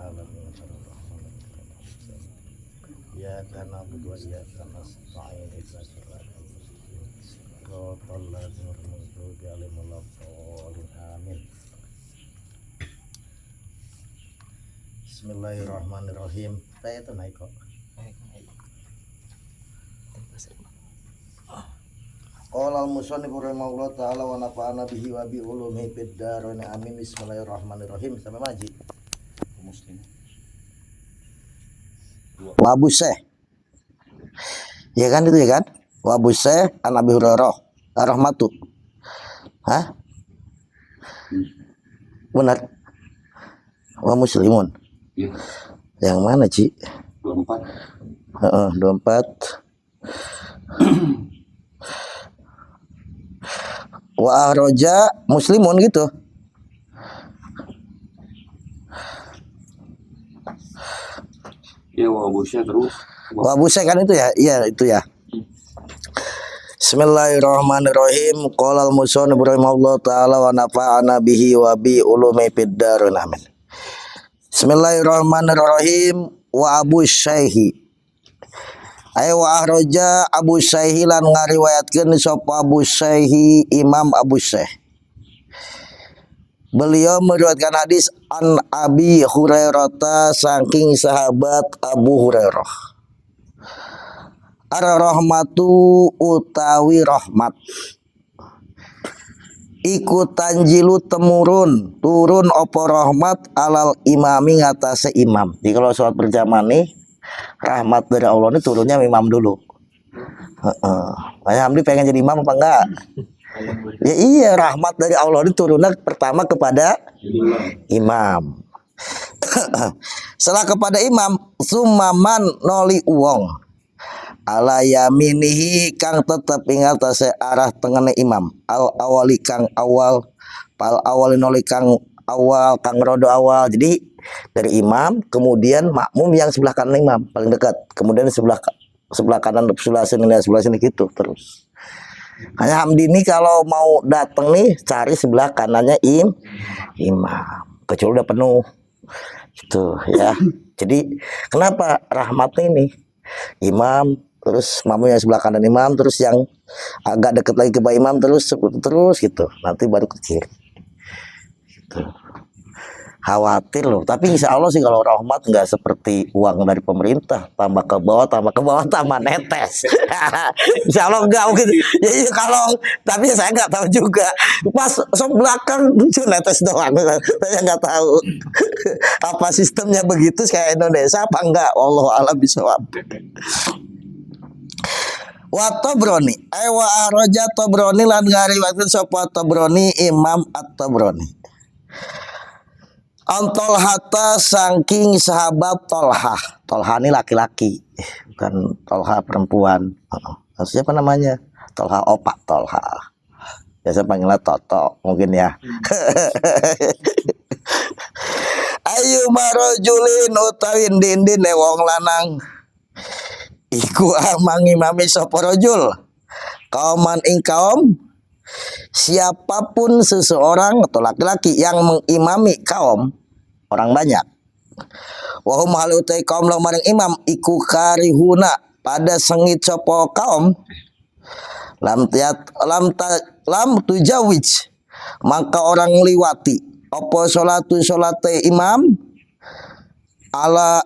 alamin. Ya kana budu ya kana sa'in idzakara. Qala nurmudu galimul amin. Bismillahirrahmanirrahim. Saya itu naik kok. Qala al-musannif rahimahullah ta'ala wa nafa'ana bihi wa bi ulumihi fid dharain amin. Bismillahirrahmanirrahim. Sampai maji. Muslim. Wa Abu Syekh. Ya kan itu ya kan? Wa Abu Syekh an Abi Hurairah rahmatu. Hah? Benar. Wa Muslimun. Iya. Yang mana, Ci? 24. 24. Wa ahroja Muslimun gitu. Ya wa Abu Syekh terus. Wa Abu Syekh kan itu ya? Iya, itu ya. Bismillahirrahmanirrahim. Qala al-musannif rahimahullah ta'ala wa nafa'ana bihi wa bi ulumi fid dharain amin. Bismillahirrahmanirrahim. Wa Abu Syekh. Ayo wa ahroja Abu Syekh lan ngariwayatkeun sapa Abu Syekh Imam Abu Syekh. Beliau meriwayatkan hadis an Abi Hurairah saking sahabat Abu Hurairah. Ar-rahmatu utawi rahmat iku tanjilu temurun turun opo rahmat alal imami ngatasé imam. Jadi kalau sholat berjamaah nih rahmat dari Allah ini turunnya imam dulu. Makanya Hamdi pengen jadi imam apa enggak? Ya iya, rahmat dari Allah ini turunnya pertama kepada imam. Setelah kepada imam, sumaman noli uwong ala yaminihi kang tetep ing atase arah tengene imam. Al awali kang awal, pal awali noli kang awal, kang rodo awal. Jadi dari imam, kemudian makmum yang sebelah kanan imam paling dekat, kemudian sebelah kanan sebelah sini gitu terus. Hanya Hamdi ini kalau mau datang nih cari sebelah kanannya imam, kecuali udah penuh gitu ya. Jadi kenapa rahmatnya ini imam terus makmum yang sebelah kanan imam terus yang agak dekat lagi ke bawah imam terus gitu, nanti baru ke kiri gitu. Khawatir loh, tapi insya Allah sih kalau rahmat nggak seperti uang dari pemerintah, tambah ke bawah tambah netes. Insya Allah enggak gitu. Ya, iya, kalau tapi saya nggak tahu juga. Pas sok belakang lucu netes doang, saya nggak tahu apa sistemnya begitu kayak Indonesia apa enggak. Allah alam bisawab. Wa Tabrani, wa araja Tabrani lan ngariwayatkeun sapa Tabrani Imam At-Tabrani. Antol hata saking sahabat Tolha. Tolha ini laki-laki, bukan Tolha perempuan. Maksudnya apa namanya? Tolha opak Tolha. Biasa panggilnya Toto mungkin ya. Ayu marojulin utawin dindin wong lanang. Iku amang imami sapa rajul. Kauman ing kaum, siapapun seseorang atau laki-laki yang mengimami kaum orang banyak. Wahum halutai kaum lo maring imam iku karihuna pada sengit sopo kaum lam tujawij maka orang liwati opo solate imam ala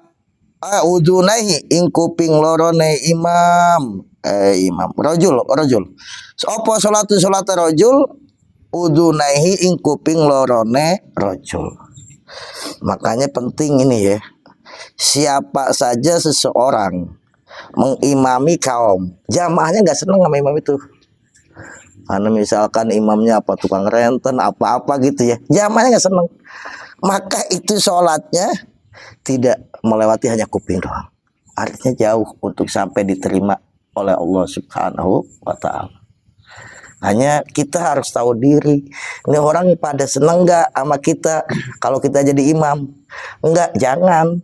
udunaihi ing kuping lorone imam rajul opo solate rajul udunaihi ing kuping lorone rajul. Makanya penting ini ya, siapa saja seseorang mengimami kaum, jamaahnya nggak seneng sama imam itu. Karena misalkan imamnya apa tukang renten apa-apa gitu ya, jamaahnya nggak seneng. Maka itu sholatnya tidak melewati hanya kuping doang. Artinya jauh untuk sampai diterima oleh Allah Subhanahu wa Ta'ala. Hanya kita harus tahu diri. Ini orang pada seneng nggak sama kita kalau kita jadi imam? Enggak, jangan.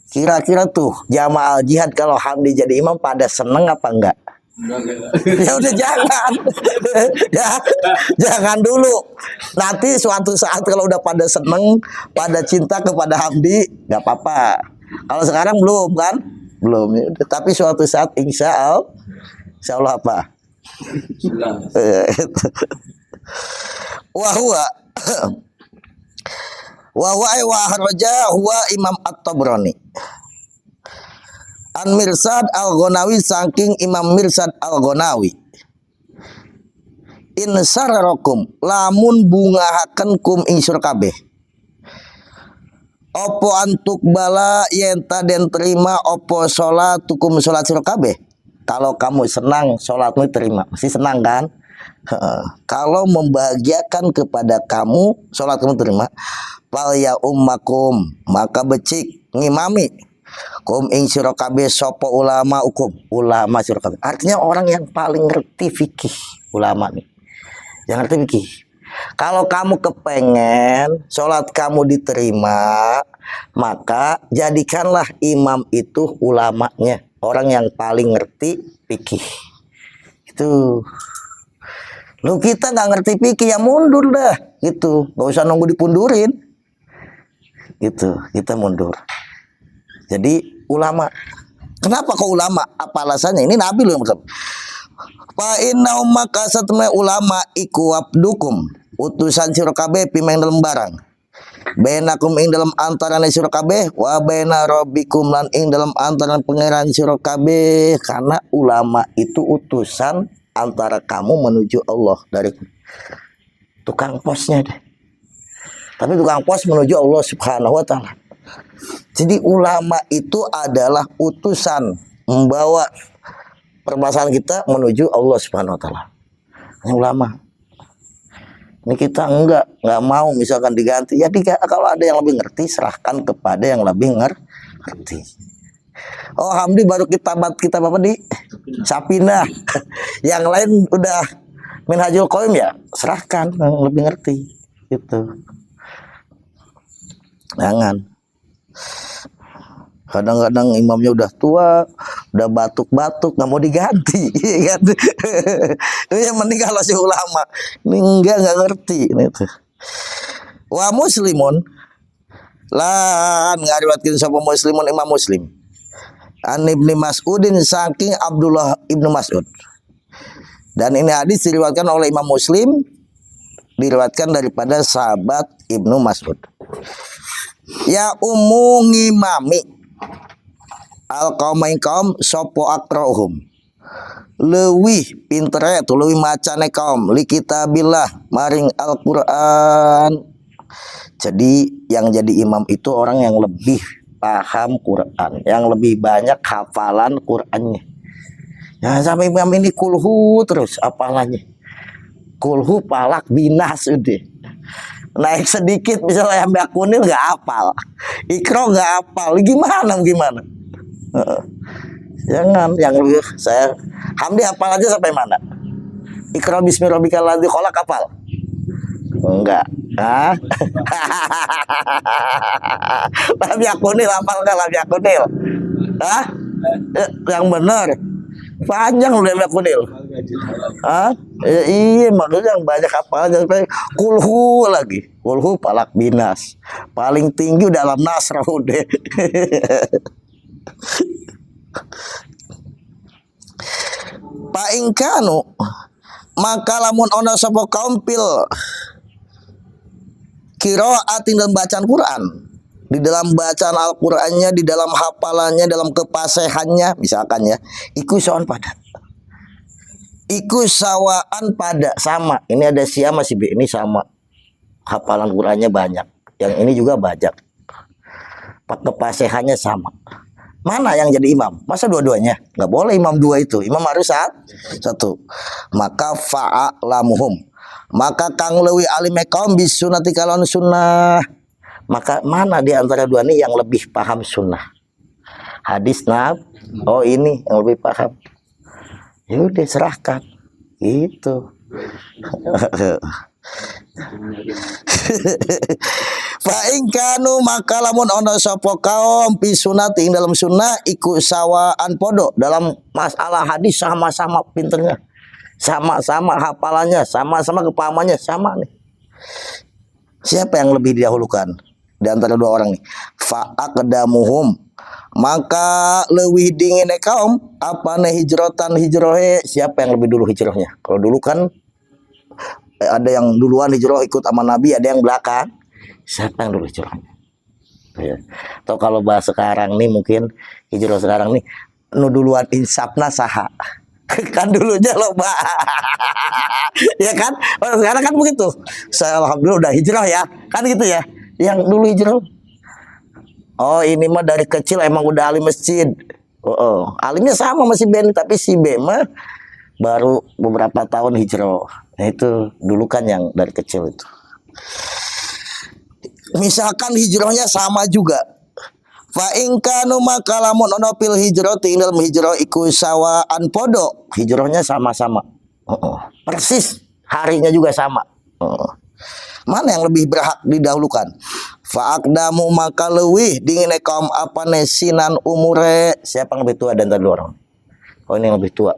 Kira-kira tuh jamaah jihad kalau Hamdi jadi imam pada seneng apa enggak? Ya udah jangan. Ya, jangan dulu. Nanti suatu saat kalau udah pada seneng, pada cinta kepada Hamdi, nggak apa-apa. Kalau sekarang belum kan? Belum. Ya udah. Tapi suatu saat insya Allah apa? Wahwa wa haraja huwa Imam At-Tabrani An Mirsad Al-Ghonawi saking Imam Mirsad Al-Ghonawi in sararakum lamun bungahaken kum ing sira kabeh opo antuk bala yen den terima opo salat tukum salat sira kabeh. Kalau kamu senang salatmu terima, mesti senang kan? Kalau membahagiakan kepada kamu salat kamu terima, fal ya ummakum maka becik ngimami kum ing sira kabeh sapa ulama hukum, ulama sira kabeh. Artinya orang yang paling ngerti fikih, ulama nih. Yang ngerti fikih. Kalau kamu kepengen salat kamu diterima, maka jadikanlah imam itu ulamanya, orang yang paling ngerti fikih. Itu. Lu kita nggak ngerti fikih ya mundur dah, gitu. Gak usah nunggu dipundurin. Gitu, kita mundur. Jadi ulama. Kenapa kok ulama? Apa alasannya? Ini Nabi loh yang bersabda. Fa inna ummaka satma ulama iku abdukum utusan sira kabeh pimeng dalam barang. Bainakum ing dalam antarane sira kabeh wa baina rabbikum lan ing dalam antaran pangeran sira kabeh. Karena ulama itu utusan antara kamu menuju Allah dari tukang posnya deh. Tapi tukang pos menuju Allah Subhanahu wa taala. Jadi ulama itu adalah utusan membawa permasalahan kita menuju Allah Subhanahu wa taala. Ini ulama. Ini kita enggak mau misalkan diganti. Ya kalau ada yang lebih ngerti serahkan kepada yang lebih ngerti. Oh Hamdi baru kita apa di Sapina. Yang lain udah Minhajul Qayyim ya serahkan yang lebih ngerti. Gitu. Jangan. Kadang-kadang imamnya udah tua, udah batuk-batuk, nggak mau diganti, kan? Yang mending kalau si ulama ini nggak ngerti. Gitu. Wa muslimun lan ngariwatkeun sapa muslimun Imam Muslim. An Ibnu Mas'udin saking Abdullah Ibnu Mas'ud. Dan ini hadis diriwayatkan oleh Imam Muslim, diriwayatkan daripada sahabat Ibnu Mas'ud. Ya umungi mami al qaumain kaum sopo akrohum leuwih pintere tu leuwih macane kaum li kitabillah maring Al-Qur'an. Jadi yang jadi imam itu orang yang lebih paham Quran, yang lebih banyak hafalan Qurannya. Jangan sampai imam ini kulhu terus hafalannya, kulhu palak binas udah naik sedikit misalnya Mbak Kunil nggak hafal, Ikro nggak hafal, gimana? Jangan yang saya Hamdi hafal aja sampai mana? Ikro bismillahirrahmanirrahim kholaq hafal? Enggak. Hah? Mbak Kunil hafal nggak Mbak Kunil? Hah? Yang benar. Panjang udah Mbak Kunil. Hah? Ya, iya maksudnya yang banyak hafal sampai kulhu lagi. Kulhu palak binas. Paling tinggi dalam nasrah udah. Pak ingkanu maka lamun ono sapa kaum pil qiraatin dalam bacaan Quran, di dalam bacaan Al-Qur'annya, di dalam hafalannya, dalam kepasehannya misalkan ya, iku sawan pada. Iku sawaan pada sama. Ini ada si A masih B, ini sama. Hafalan Qurannya banyak. Yang ini juga banyak. Kepasehannya sama. Mana yang jadi imam? Masa dua-duanya? Nggak boleh imam dua itu. Imam harus satu. Maka fa'alamuhum. Maka kang lewi alime kaum bisunati kalon sunnah. Maka mana di antara dua ini yang lebih paham sunnah? Hadis oh ini yang lebih paham. Ya udah serahkan. Gitu. Fa in kanu maka lamun ono sapa kaum fi sunnati ing dalam sunnah iku sawaan podo dalam masalah hadis sama-sama pinternya. Sama-sama hafalannya, sama-sama kepahamannya, sama nih. Siapa yang lebih didahulukan di antara dua orang nih? Fa aqdamuhum maka leuwih dingin kaum apa nih hijratan hijrohe, siapa yang lebih dulu hijrahnya? Kalau dulu kan ada yang duluan hijrah ikut sama Nabi, ada yang belakang. Siapa yang dulu hijrahnya? Ya. Atau kalau bahas sekarang nih mungkin hijrah sekarang nih nu duluan insapna saha. Kan dulunya loba. Ya kan? Orang sekarang kan begitu. Saya alhamdulillah udah hijrah ya. Kan gitu ya. Yang dulu hijrah. Oh, ini mah dari kecil emang udah alim masjid. Oh. Alimnya sama masih Ben, tapi si B mah baru beberapa tahun hijrah. Nah itu dulu kan yang dari kecil itu. Misalkan hijrahnya sama juga. Fa in kanu maka lamun ono fil hijrati ing dalem hijrah iku sawaan podo. Hijrahnya sama-sama. Persis harinya juga sama. Mana yang lebih berhak didahulukan? Fa aqdamu maka leuwih dingin kaum apane sinan umure. Siapa yang lebih tua dan tadi orang? Oh ini yang lebih tua.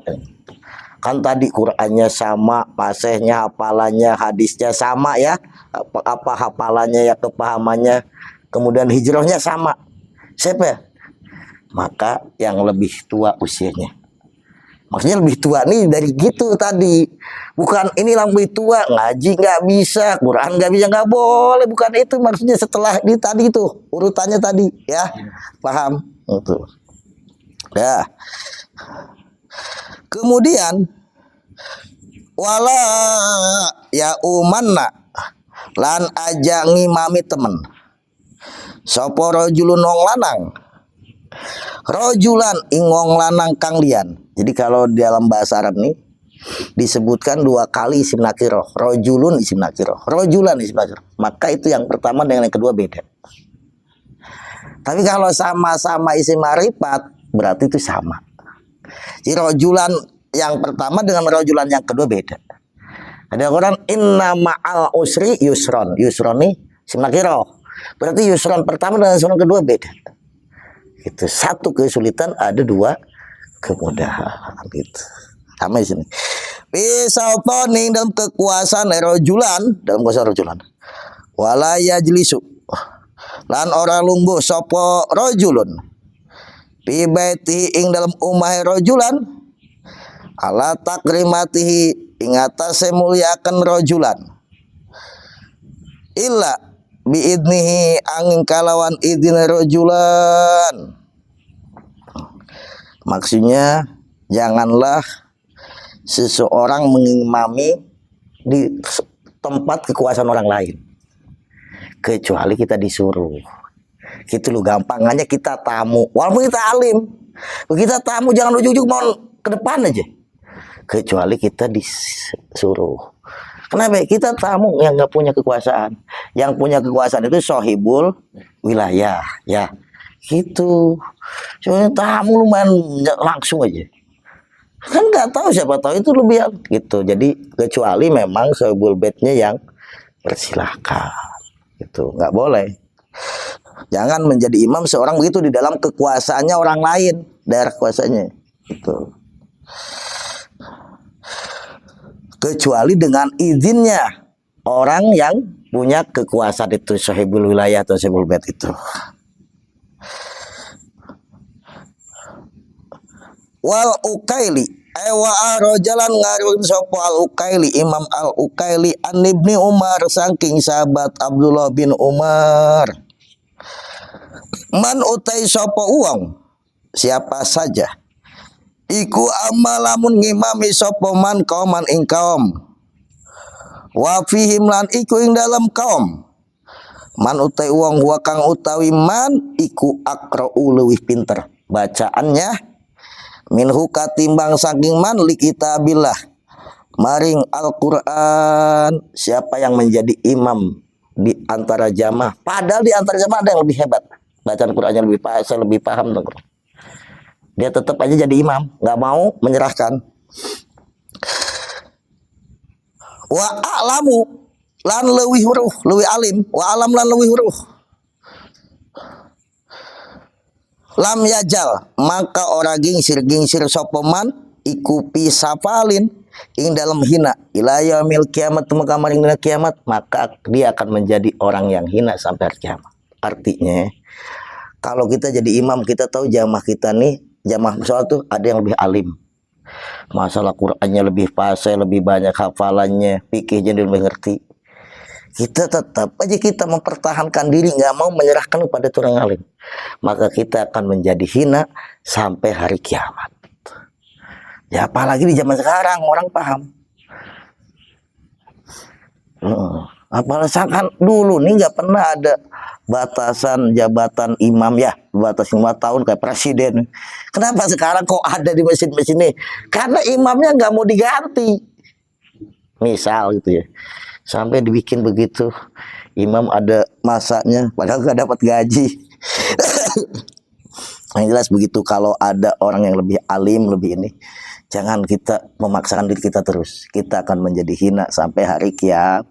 Kan tadi Qur'annya sama, pasehnya, hafalannya, hadisnya sama ya. Apa hafalannya ya, kepahamannya. Kemudian hijrahnya sama. Siapa ya? Maka yang lebih tua usianya. Maksudnya lebih tua nih dari gitu tadi. Bukan ini lebih tua, ngaji nggak bisa, Quran nggak bisa, nggak boleh. Bukan itu maksudnya setelah di tadi itu. Urutannya tadi ya. Paham? Itu. Ya. Kemudian wala ya umanna lan aja ngimami temen. Sopo rojulun wong lanang. Rojulan ingong lanang kang lian. Jadi kalau di dalam bahasa Arab nih disebutkan dua kali isim nakiroh. Rojulun isim nakiroh, rojulan isim nakiroh. Maka itu yang pertama dengan yang kedua beda. Tapi kalau sama-sama isim marifat berarti itu sama. Jadi rojulan yang pertama dengan rojulan yang kedua beda. Ada orang inna ma'al usri yusron. Yusron nih isim nakiroh. Berarti yusron pertama dan yusron kedua beda. Itu satu kesulitan ada dua kemudahan gitu. Sama di sini. Pisau poning dalam kekuasaan rojulan, dalam kuasa rojulan. Wala yajlisu. Lan orang lungguh sopo rojulun. Fi baiti ing dalam umah rojulan. Ala takrimatihi ing atase muliakan rojulan. Illa biidnihi angin kalawan idin rojulan. Maksudnya janganlah seseorang mengimami di tempat kekuasaan orang lain kecuali kita disuruh. Gitu loh gampangannya, kita tamu walaupun kita alim, kita tamu jangan ujuk-ujuk mau ke depan aja kecuali kita disuruh. Kenapa? Kita tamu yang nggak punya kekuasaan. Yang punya kekuasaan itu sohibul wilayah, ya. Gitu. Soalnya tamu lumayan langsung aja. Kan nggak tahu, siapa tahu itu lebih gitu. Jadi kecuali memang sohibul bednya yang persilahkan. Gitu, nggak boleh. Jangan menjadi imam seorang begitu di dalam kekuasaannya orang lain, daerah kuasanya. Gitu. Kecuali dengan izinnya orang yang punya kekuasaan itu, sahibul wilayah atau sahibul bait itu. Wal Ukaili wa rojalan ngaruh sapa al Ukaili, Imam al Ukaili an Ibni Umar saking sahabat Abdullah bin Umar. Man utai sapa uang siapa saja iku amalamun ngimami sapa man kauman ing kaum wa fihim lan iku ing dalam kaum man utai wong wa kang utawi man iku aqra'u leuwih pinter bacaannya minhu katimbang saking man li kitabillah maring Al-Qur'an. Siapa yang menjadi imam di antara jamaah, padahal di antara jamaah ada yang lebih hebat bacaan Qur'annya, lebih paham tentang Qur'an, dia tetap aja jadi imam, nggak mau menyerahkan. Wa a'lamu lan leuwih weruh leuwih alim wa alam lan leuwih weruh lam yajal maka ora gingsir sapa man iku pisapalin ing dalam hina ila yaumil kiamat tumeka maring dina kiamat, maka dia akan menjadi orang yang hina sampai hari kiamat. Artinya kalau kita jadi imam, kita tahu jamaah kita nih, jamaah sholat tuh ada yang lebih alim, masalah Qur'annya lebih fasih, lebih banyak hafalannya, fikihnya dia lebih ngerti. Kita tetap aja kita mempertahankan diri, nggak mau menyerahkan kepada orang alim, maka kita akan menjadi hina sampai hari kiamat. Ya apalagi di zaman sekarang orang paham. Apalagi kan dulu nih nggak pernah ada batasan jabatan imam ya, batas 5 tahun kayak presiden. Kenapa sekarang kok ada di masjid-masjid ini? Karena imamnya nggak mau diganti. Misal gitu ya. Sampai dibikin begitu, imam ada masanya, padahal gak dapat gaji. Yang jelas begitu, kalau ada orang yang lebih alim, lebih ini, jangan kita memaksakan diri kita terus. Kita akan menjadi hina sampai hari kiamat.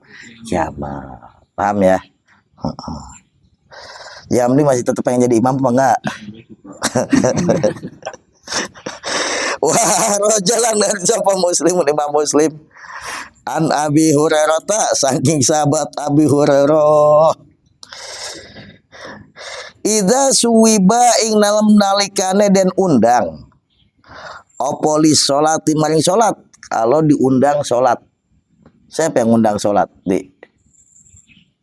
Paham ya? Jamli masih tetap pengen jadi imam apa enggak? Wah, rojalan dari siapa muslim, imam muslim. An Abi Hurairah saking sahabat Abi Hurairah. Idza suwiba ing dalam nalikane dan undang. Opo li sholati maring sholat. Kalau diundang sholat. Siapa yang undang sholat?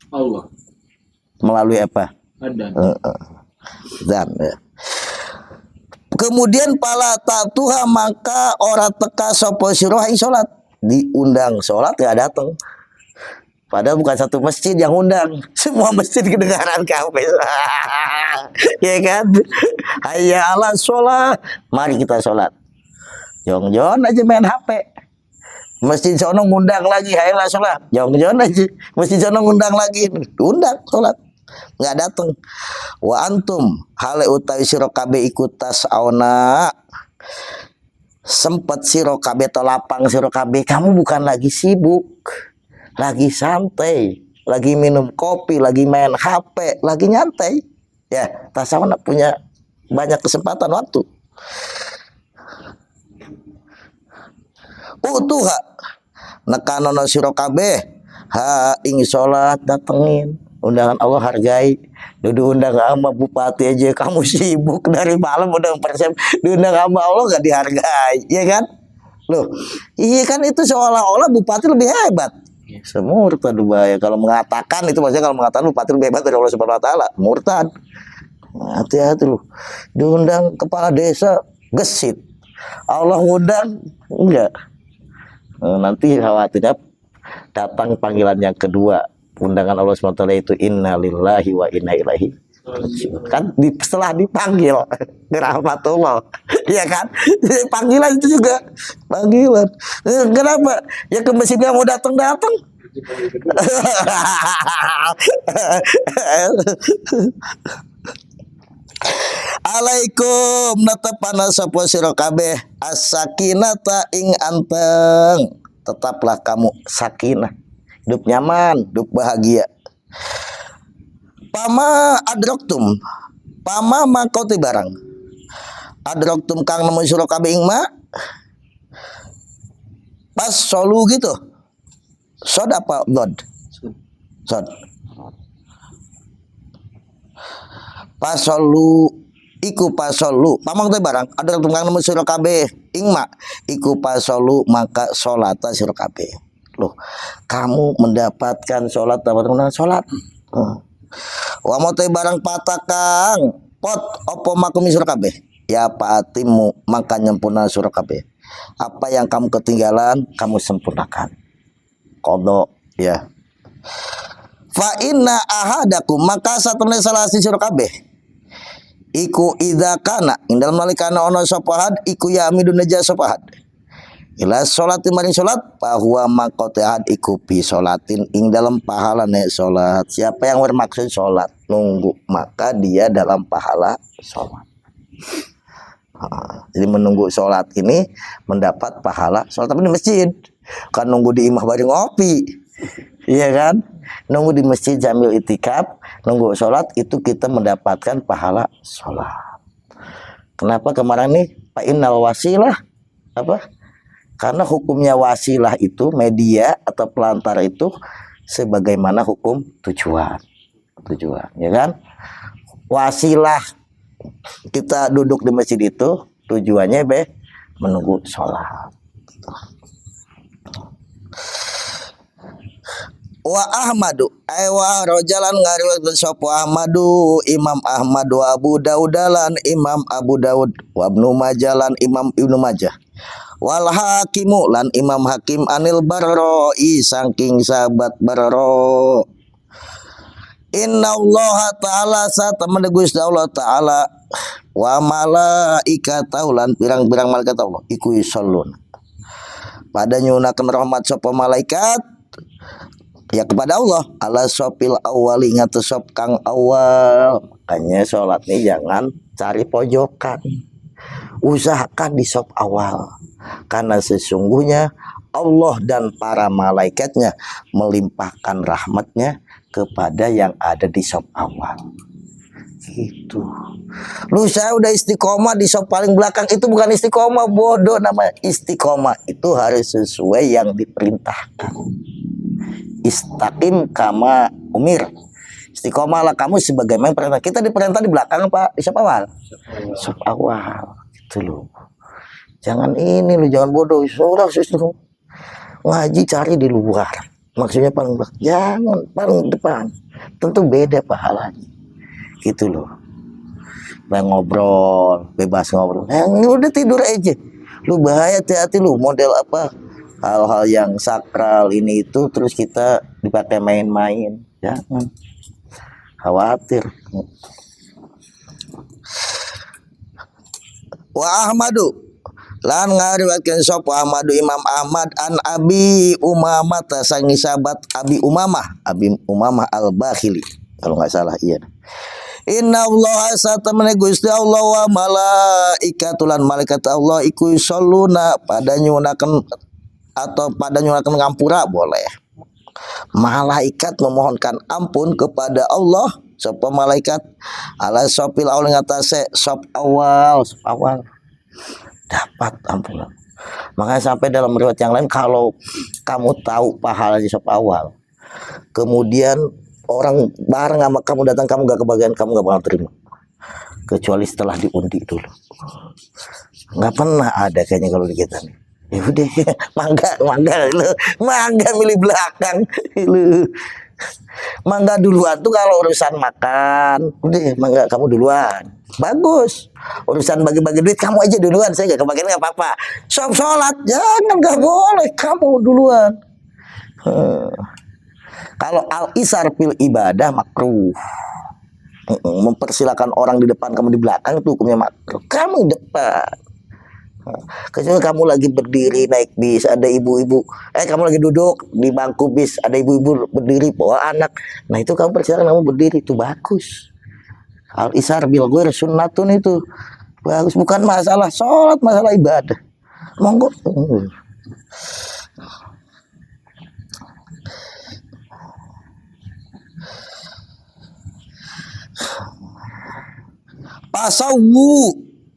Allah. Melalui apa? Dan ya. Kemudian pala tatuha maka ora teka sapa sira ing sholat. Diundang sholat ya datang. Padahal bukan satu masjid yang undang, semua masjid kedengaran kafe. Ya kan? Hayya ala sholat, mari kita sholat. Jong-jon aja main HP. Masjid sono ngundang lagi, hayya ala sholat. Jong-jon aja, masjid sono ngundang lagi, undang sholat. Nggak datang. Wa antum hale utawi sira kabeh ikut tas'auna. Sempat siro kabeh to lapang siro kabeh, kamu bukan lagi sibuk, lagi santai, lagi minum kopi, lagi main HP, lagi nyantai. Ya, tasawuf punya banyak kesempatan waktu. Utuha nekanono siro kabeh ha ing salat datengin. Undangan Allah hargai. Duduk undang sama bupati aja kamu sibuk dari malam udah persen. Diundang sama Allah gak dihargai, ya kan? Loh, iya kan itu seolah-olah bupati lebih hebat. Semua murtad bahaya kalau mengatakan itu, maksudnya kalau mengatakan bupati lebih hebat dari Allah Subhanahu Wa Taala, murtad. Hati-hati loh. Diundang kepala desa gesit. Allah undang enggak. Nanti khawatirnya datang panggilan yang kedua. Undangan Allah SWT itu innalillahi wa inna ilaihi kan setelah dipanggil rahmatullah, ya kan? Panggilan itu juga panggilan. Kenapa? Ya ke masjid nggak mau datang. Alaikum natapana sapa sira kabeh as-sakinata ing anteng. Tetaplah kamu sakinah, hidup nyaman, hidup bahagia. Pama adroktum, pama makoti barang. Adroktum kang nemu sira kabeh ing ma. Pas solu gitu. Sod apa god? Sod. Pas solu iku pasolu pamang teh barang ada tunggang nemu sira kabeh ing ma iku pasolu maka salata sira kabeh. Loh, kamu mendapatkan sholat, dapat undangan sholat. Wa mote barang patakang pot opo makumi sira kabeh. Ya paatimu maka nyempurna sira kabeh. Apa yang kamu ketinggalan kamu sempurnakan. Qadha ya. Fa inna ahadakum maka satune salah sira kabeh. Iku idza kana ing dalem nalikana ana sapa had iku ya amidun naja sapa had. Ila sholati maring sholat bahwa makotehat iku bi sholatin ing dalam pahala nek sholat. Siapa yang bermaksud sholat nunggu maka dia dalam pahala sholat. Jadi menunggu sholat ini mendapat pahala sholat, tapi di masjid kan nunggu di imah bari ngopi Iya kan? Nunggu di masjid sambil itikaf, nunggu sholat, itu kita mendapatkan pahala sholat. Kenapa kemarin nih Pak Innal wasilah apa? Karena hukumnya wasilah itu media atau pelantar itu sebagaimana hukum tujuan, ya kan? Wasilah kita duduk di masjid itu tujuannya menunggu sholat. Wa Ahmadu wa rojalan ngariwayatkeun sapa Ahmadu Imam Ahmad wa Abu Daudalan Imam Abu Daud wa Ibnu Majah lan Imam Ibnu Majah wal Hakimu lan Imam Hakim anil Barra'i saking sahabat Barra. Inna Allah ta'ala satamana Gusti Allah ta'ala wa malaikatahu lan pirang-pirang malaikat Allah iku yusallun pada nyunakeun rahmat sapa malaikat ya kepada Allah ala sopil awali ngatus sop kang awal. Makanya sholat nih jangan cari pojokan, usahakan di sop awal, karena sesungguhnya Allah dan para malaikatnya melimpahkan rahmatnya kepada yang ada di sop awal. Gitu. Lu saya udah istiqomah di sop paling belakang, itu bukan istiqomah, bodoh namanya. Istiqomah itu harus sesuai yang diperintahkan. Istaqim kama umir. Istiqomahlah kamu sebagaimana perintah. Kita diperintah di belakang Pak, di sop awal. Sop awal. Gitu loh. Jangan ini lu, jangan bodoh. Sudah istiqomah. Ngaji cari di luar. Maksudnya paling belakang. Jangan paling depan. Tentu beda pahalanya. Gitu loh. Ngobrol, bebas ngobrol. Ini udah tidur aja. Lu bahaya, hati-hati lu, model apa? Hal-hal yang sakral ini itu terus kita dipakai main-main, jangan khawatir. Wa Ahmadu lan ngariwayatkeun sapa Ahmadu Imam Ahmad an Abi Umamah sangi sahabat Abi Umamah Al-Bakhili kalau nggak salah, iya. Inna Allah satamana Gusti Allah wa malaikatulan malaikat Allah iku yusalluna pada nyunakeun atau pada nyunakeun ngampura boleh. Malaikat memohonkan ampun kepada Allah sapa malaikat ala sopil awal ngatasé sop awal dapat ampun. Makanya sampai dalam riwayat yang lain kalau kamu tahu pahala di sop awal, kemudian orang bareng sama kamu datang, kamu gak kebagian, kamu gak bakal terima kecuali setelah diundi dulu. Nggak pernah ada kayaknya kalau di kita nih. Ya udah, mangga milih belakang lu. Mangga duluan tuh kalau urusan makan, udah mangga kamu duluan, bagus. Urusan bagi-bagi duit kamu aja duluan, saya gak kebagian, gak apa-apa. Sholat jangan, gak boleh, kamu duluan. Kalau al-isar fil ibadah makruh. Mempersilakan orang di depan, kamu di belakang, itu hukumnya makruh. Kamu di depan. Kecuali kamu lagi berdiri naik bis, ada ibu-ibu, kamu lagi duduk di bangku bis, ada ibu-ibu berdiri bawa anak, nah itu kamu persilakan, kamu berdiri, itu bagus. Al-isar bil ghair sunnatun itu bagus, bukan masalah sholat, masalah ibadah. Monggo. Pasawu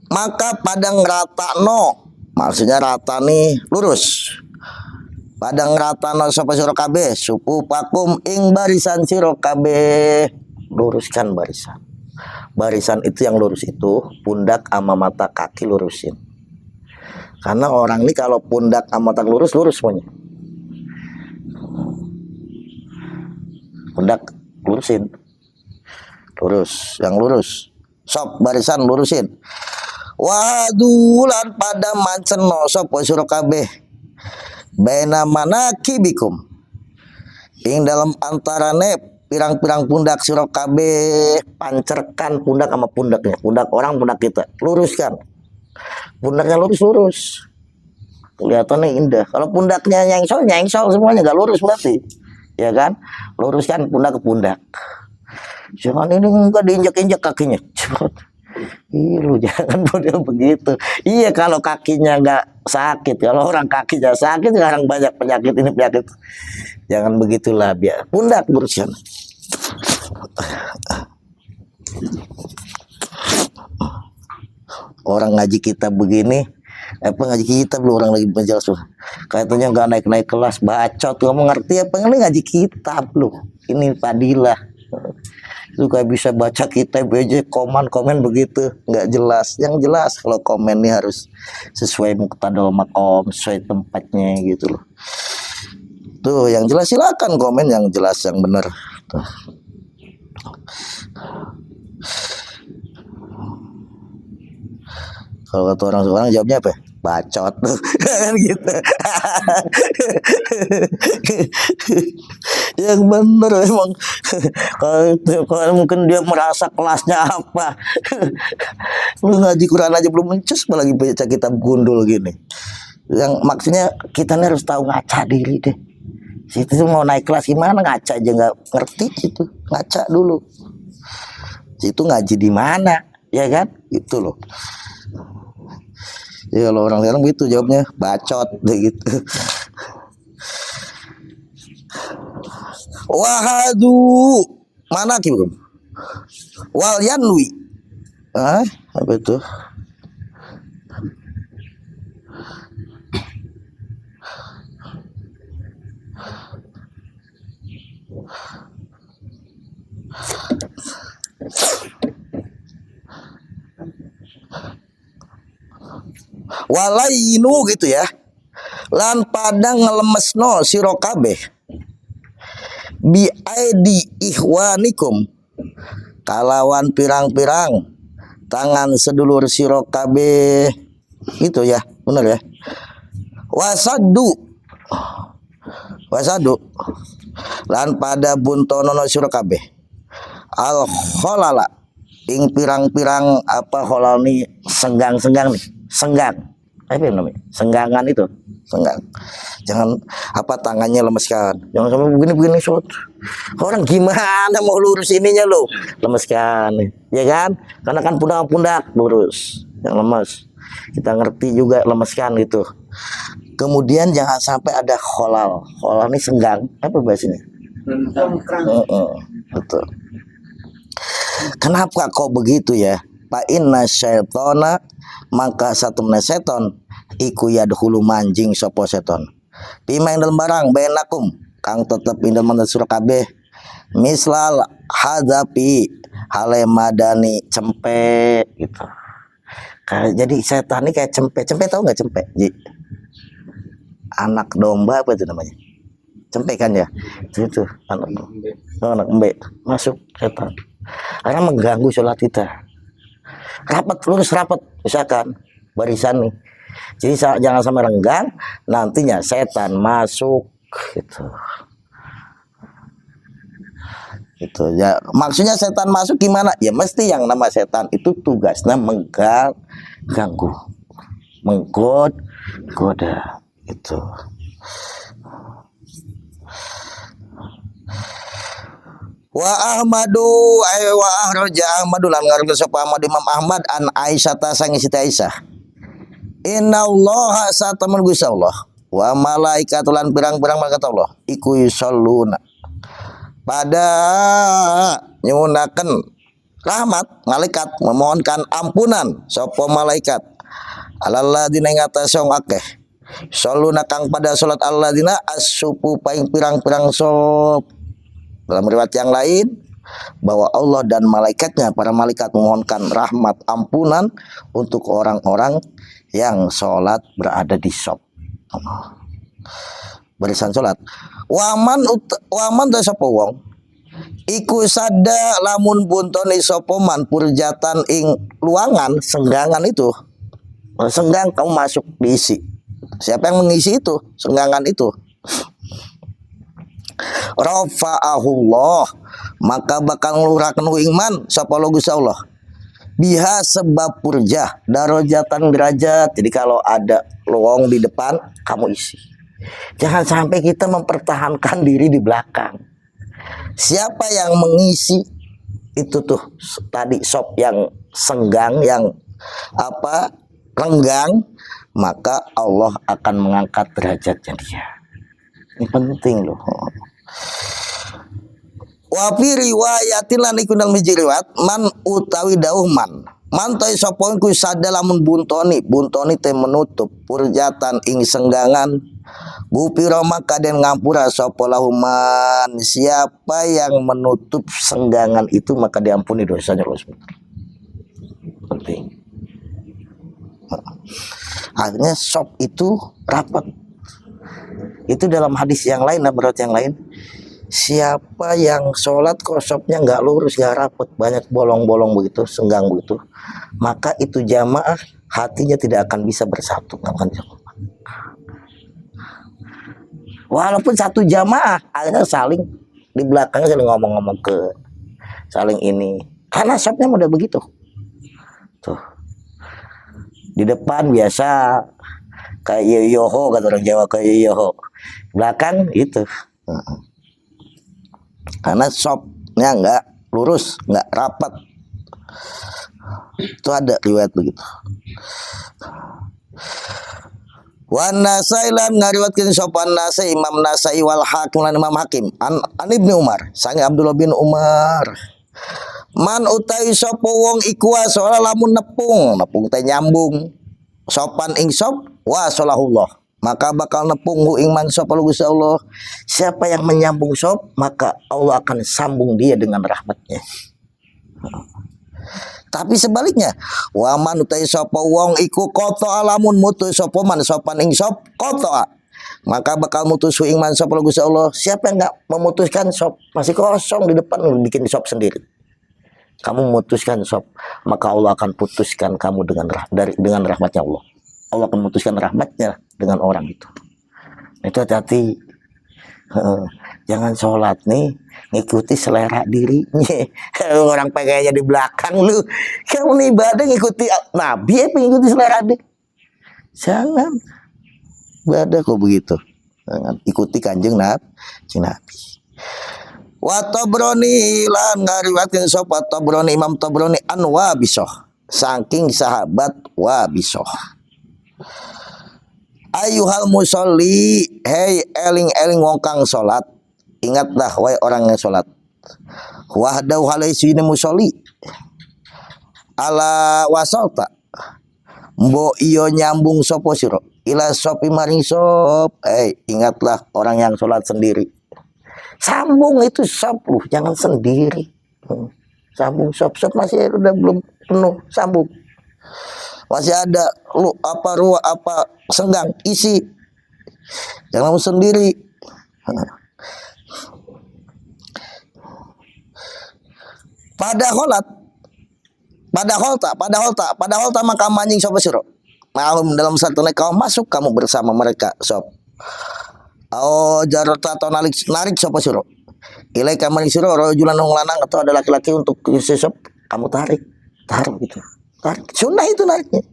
maka padang rata no, maksudnya rata nih lurus. Padang rata no sapa sira kabeh supu pakum ing barisan sira kabeh, luruskan barisan. Barisan itu yang lurus itu pundak sama mata kaki lurusin. Karena orang ini kalau pundak sama mata lurus semuanya. Pundak lurusin. Lurus, yang lurus. Sop barisan lurusin. Wadulan pada manceno sapa sira kabeh baina manakibikum ing dalam antarane pirang-pirang pundak sira kabeh, pancerkan pundak sama pundaknya, pundak orang, pundak kita luruskan, pundaknya lurus kelihatannya indah. Kalau pundaknya nyengsol semuanya gak lurus berarti, ya kan? Luruskan pundak ke pundak, jangan ini enggak diinjak-injak kakinya. Ih, lu jangan model begitu. Iya kalau kakinya nggak sakit, kalau orang kakinya sakit sekarang banyak penyakit ini penyakit. Jangan begitulah biar pundak berusaha. Orang ngaji kita begini, apa ngaji kita belum orang lagi menjelaskan. Katanya nggak naik kelas, bacot, kamu ngerti apa ini ngaji kitab lu? Ini fadilah. Itu kayak bisa baca kitab aja komen begitu nggak jelas. Yang jelas kalau komen ini harus sesuai muqtadal maqam, sesuai tempatnya gitu loh. Tuh yang jelas silakan komen yang jelas yang benar. Tuh. Kalau kata orang jawabnya apa? Bacot kan gitu. Yang bener emang. Kalau mungkin dia merasa kelasnya apa. Lu ngaji Quran aja belum mencus, apalagi baca kitab gundul gini. Yang maksudnya kita nih harus tahu ngaca diri deh. Situ mau naik kelas gimana, ngaca aja nggak ngerti situ, ngaca dulu. Situ ngaji di mana, ya kan? Itu loh. Ya kalau orang sekarang begitu jawabnya, bacot deh gitu. Wahadu mana belum? Wal yanwi. Apa itu? Walainu gitu ya. Lan padang ngelemesno sira kabeh bi aidi ikhwanikum kalawan pirang-pirang tangan sedulur sira kabeh gitu ya, benar ya. Wasadu lan pada buntonono sira kabeh al kholala ing pirang-pirang apa kholal nih senggang nih, senggang apa namanya, senggangan itu, senggang. Jangan apa tangannya lemeskan, jangan sampai begini shot. Orang gimana mau lurus ininya lo, lemeskan ya kan, karena kan pundak lurus yang lemes, kita ngerti juga lemeskan gitu. Kemudian jangan sampai ada kholal ini senggang apa bahasanya, betul. Kenapa kok begitu ya? Fa inna syaitona, maka satu seton iku yadkhulu manjing sapa seton. Bima ing dalem barang bainakum kang tetep ing dalem sira kabeh mislal hadapi hale madani cempe gitu. Jadi setan ini kayak cempe tahu nggak cempe? Ji? Anak domba apa itu namanya? Cempe kan ya? Itu anak embe masuk setan. Karena mengganggu sholat kita. Lurus rapat misalkan barisan nih. Jadi jangan sampai renggang, nantinya setan masuk gitu. Gitu ya. Maksudnya setan masuk gimana? Ya mesti yang nama setan itu tugasnya mengganggu, menggoda itu. Wa Ahmadu wa ahraja Ahmadu lan ngarep sapa Ahmad Imam Ahmad an Aisyah ta sang Siti Aisyah. Innallaha satamun Gusti Allah wa malaikatu lan pirang-pirang malaikat Allah iku yusalluna pada nyunaken rahmat malaikat memohonkan ampunan sapa malaikat alalladzina ing atase wong akeh salluna kang pada salat alladzina as-supu paing pirang-pirang sop. Dalam riwayat yang lain bahwa Allah dan malaikatnya, para malaikat memohonkan rahmat ampunan untuk orang-orang yang sholat berada di sop barisan sholat. Waman ta sapa wong iku sada lamun buntone sapa man purjatan ing luangan senggangan itu. Senggang kamu masuk diisi. Siapa yang mengisi itu? Senggangan itu. Rafa'ahullah, maka bakal ngluraken iman sapa Gusti Allah biha sebab purjah darajatan derajat. Jadi kalau ada lowong di depan kamu isi, jangan sampai kita mempertahankan diri di belakang. Siapa yang mengisi itu tuh tadi sop yang senggang, yang renggang, maka Allah akan mengangkat derajatnya dia. Ini penting loh. Wa fi riwayatin lan iku nang miji riwayat man utawi dawuh man ta sapa ku sadalamun buntoni teh menutup purjatan ing senggangan bupira maka den ngampura sapa lahuman, siapa yang menutup senggangan itu maka diampuni dosanya Allah SWT. Penting. Akhirnya sop itu rapat. Itu dalam hadis yang lain, berat yang lain. Siapa yang sholat kok sopnya nggak lurus, nggak rapat, banyak bolong-bolong begitu, senggang begitu, maka itu jamaah hatinya tidak akan bisa bersatu. Walaupun satu jamaah, akhirnya saling di belakangnya saling ngomong-ngomong saling ini, karena sopnya udah begitu. Tuh. Di depan biasa kayak yoho, kata orang Jawa, kayak yoho. Belakang itu. Karena sopnya nggak lurus, nggak rapat. Itu ada riwayat begitu. Wan Nasai lan ngariwatkeun sopan Nasai Imam Nasai wal Hakim lan Imam Hakim an Ibnu Umar sange Abdullah bin Umar. Man utawi sapa wong iku wasola lamun nepung teh nyambung sopan ing sop wa salahullah, maka bakal nepung hu ing man sapa Gusti Allah. Siapa yang menyambung sop maka Allah akan sambung dia dengan rahmatnya. Tapi sebaliknya, wa man utawi sapa wong iku qata alamun mutus sapa man sopan ing sop qata, maka bakal mutus ing man sapa Gusti Allah. Siapa yang enggak memutuskan sop, masih kosong di depan bikin sop sendiri. Kamu memutuskan sop, maka Allah akan putuskan kamu dengan rahmatnya Allah. Allah akan memutuskan rahmatnya dengan orang itu. Itu hati-hati. Jangan sholat nih ngikuti selera dirinya. Orang pengennya di belakang lu. Kamu nih ibadah ngikuti Nabi apa ngikuti selera dia? Jangan. Ibadah kok begitu. Jangan ikuti kanjeng Nabi. Wa Tabrani lan ngariwatkeun sapa Tabrani Imam Tabrani an Wabisoh saking sahabat Wabisoh. Ayuhal musolli, hei eling-eling wong kang salat, ingatlah wahai orang yang salat. Wahdahu halaisine musolli ala wasalta mbok iyo nyambung sapa sira ila sopi maring sop. Ingatlah orang yang salat sendiri. Sambung itu sop lu, jangan sendiri. Sambung sop masih udah belum penuh, sambung. Masih ada lu apa senggang, isi. Jangan sendiri. Pada holta maka manjing sapa sira. Malum dalam satu kaum masuk kamu bersama mereka sop. Jarata atau narik sapa sira. Ilai kamari sira rajulan lanang atau ada laki-laki untuk sop, kamu tarik gitu. Tarik. Sunnah itu nariknya.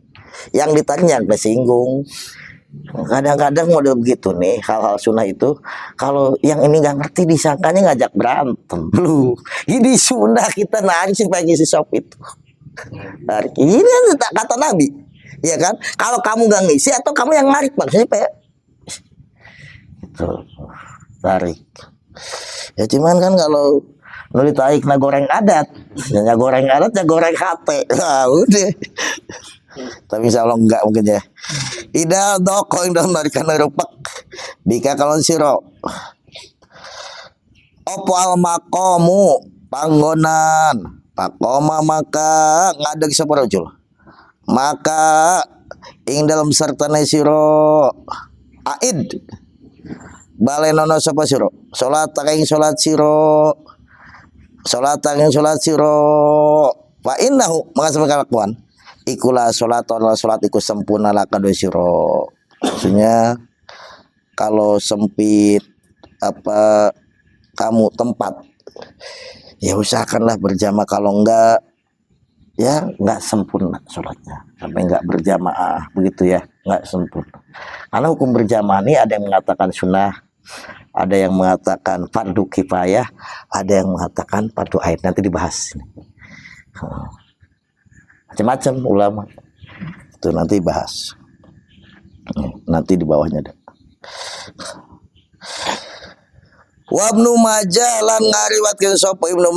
Yang ditarik yang kesinggung. Kadang-kadang model begitu nih hal-hal sunnah itu. Kalau yang ini nggak ngerti disangkanya ngajak berantem. Lu, ini sunnah kita narik supaya ngisi sop itu. Tarik. Ini kan kata Nabi, ya kan? Kalau kamu nggak ngisi atau kamu yang narik maksudnya apa ya? Itu tarik. Ya cuman kan kalau nulis tarik na goreng adat, ya goreng adat ya goreng hati. Nah, udah. Tapi insya Allah enggak mungkin ya. Ida doko yang dalam narikan rupak. Bika kalau siro. Opo al makomu panggonan. Pakoma maka ngadeg saparojul. Maka ing dalam sertane siro. Aid. Balenono sapa siro. Salat ing salat siro. Salat ing salat siro. Fa innahu maka kelakuan. Ikulah sholat iku sempurna laka dosiro. Maksudnya kalau sempit kamu tempat, ya usahakanlah berjamaah. Kalau enggak, ya enggak sempurna sholatnya. Sampai enggak berjamaah begitu ya, enggak sempurna. Karena hukum berjamaah ini ada yang mengatakan sunnah, ada yang mengatakan fardu kifayah, ada yang mengatakan fardu ain. Nanti dibahas. macam-macam ulama. Itu nanti bahas. Nanti di bawahnya ada. Wa Ibnu Majah lan ngariwatkeun sapa Ibnu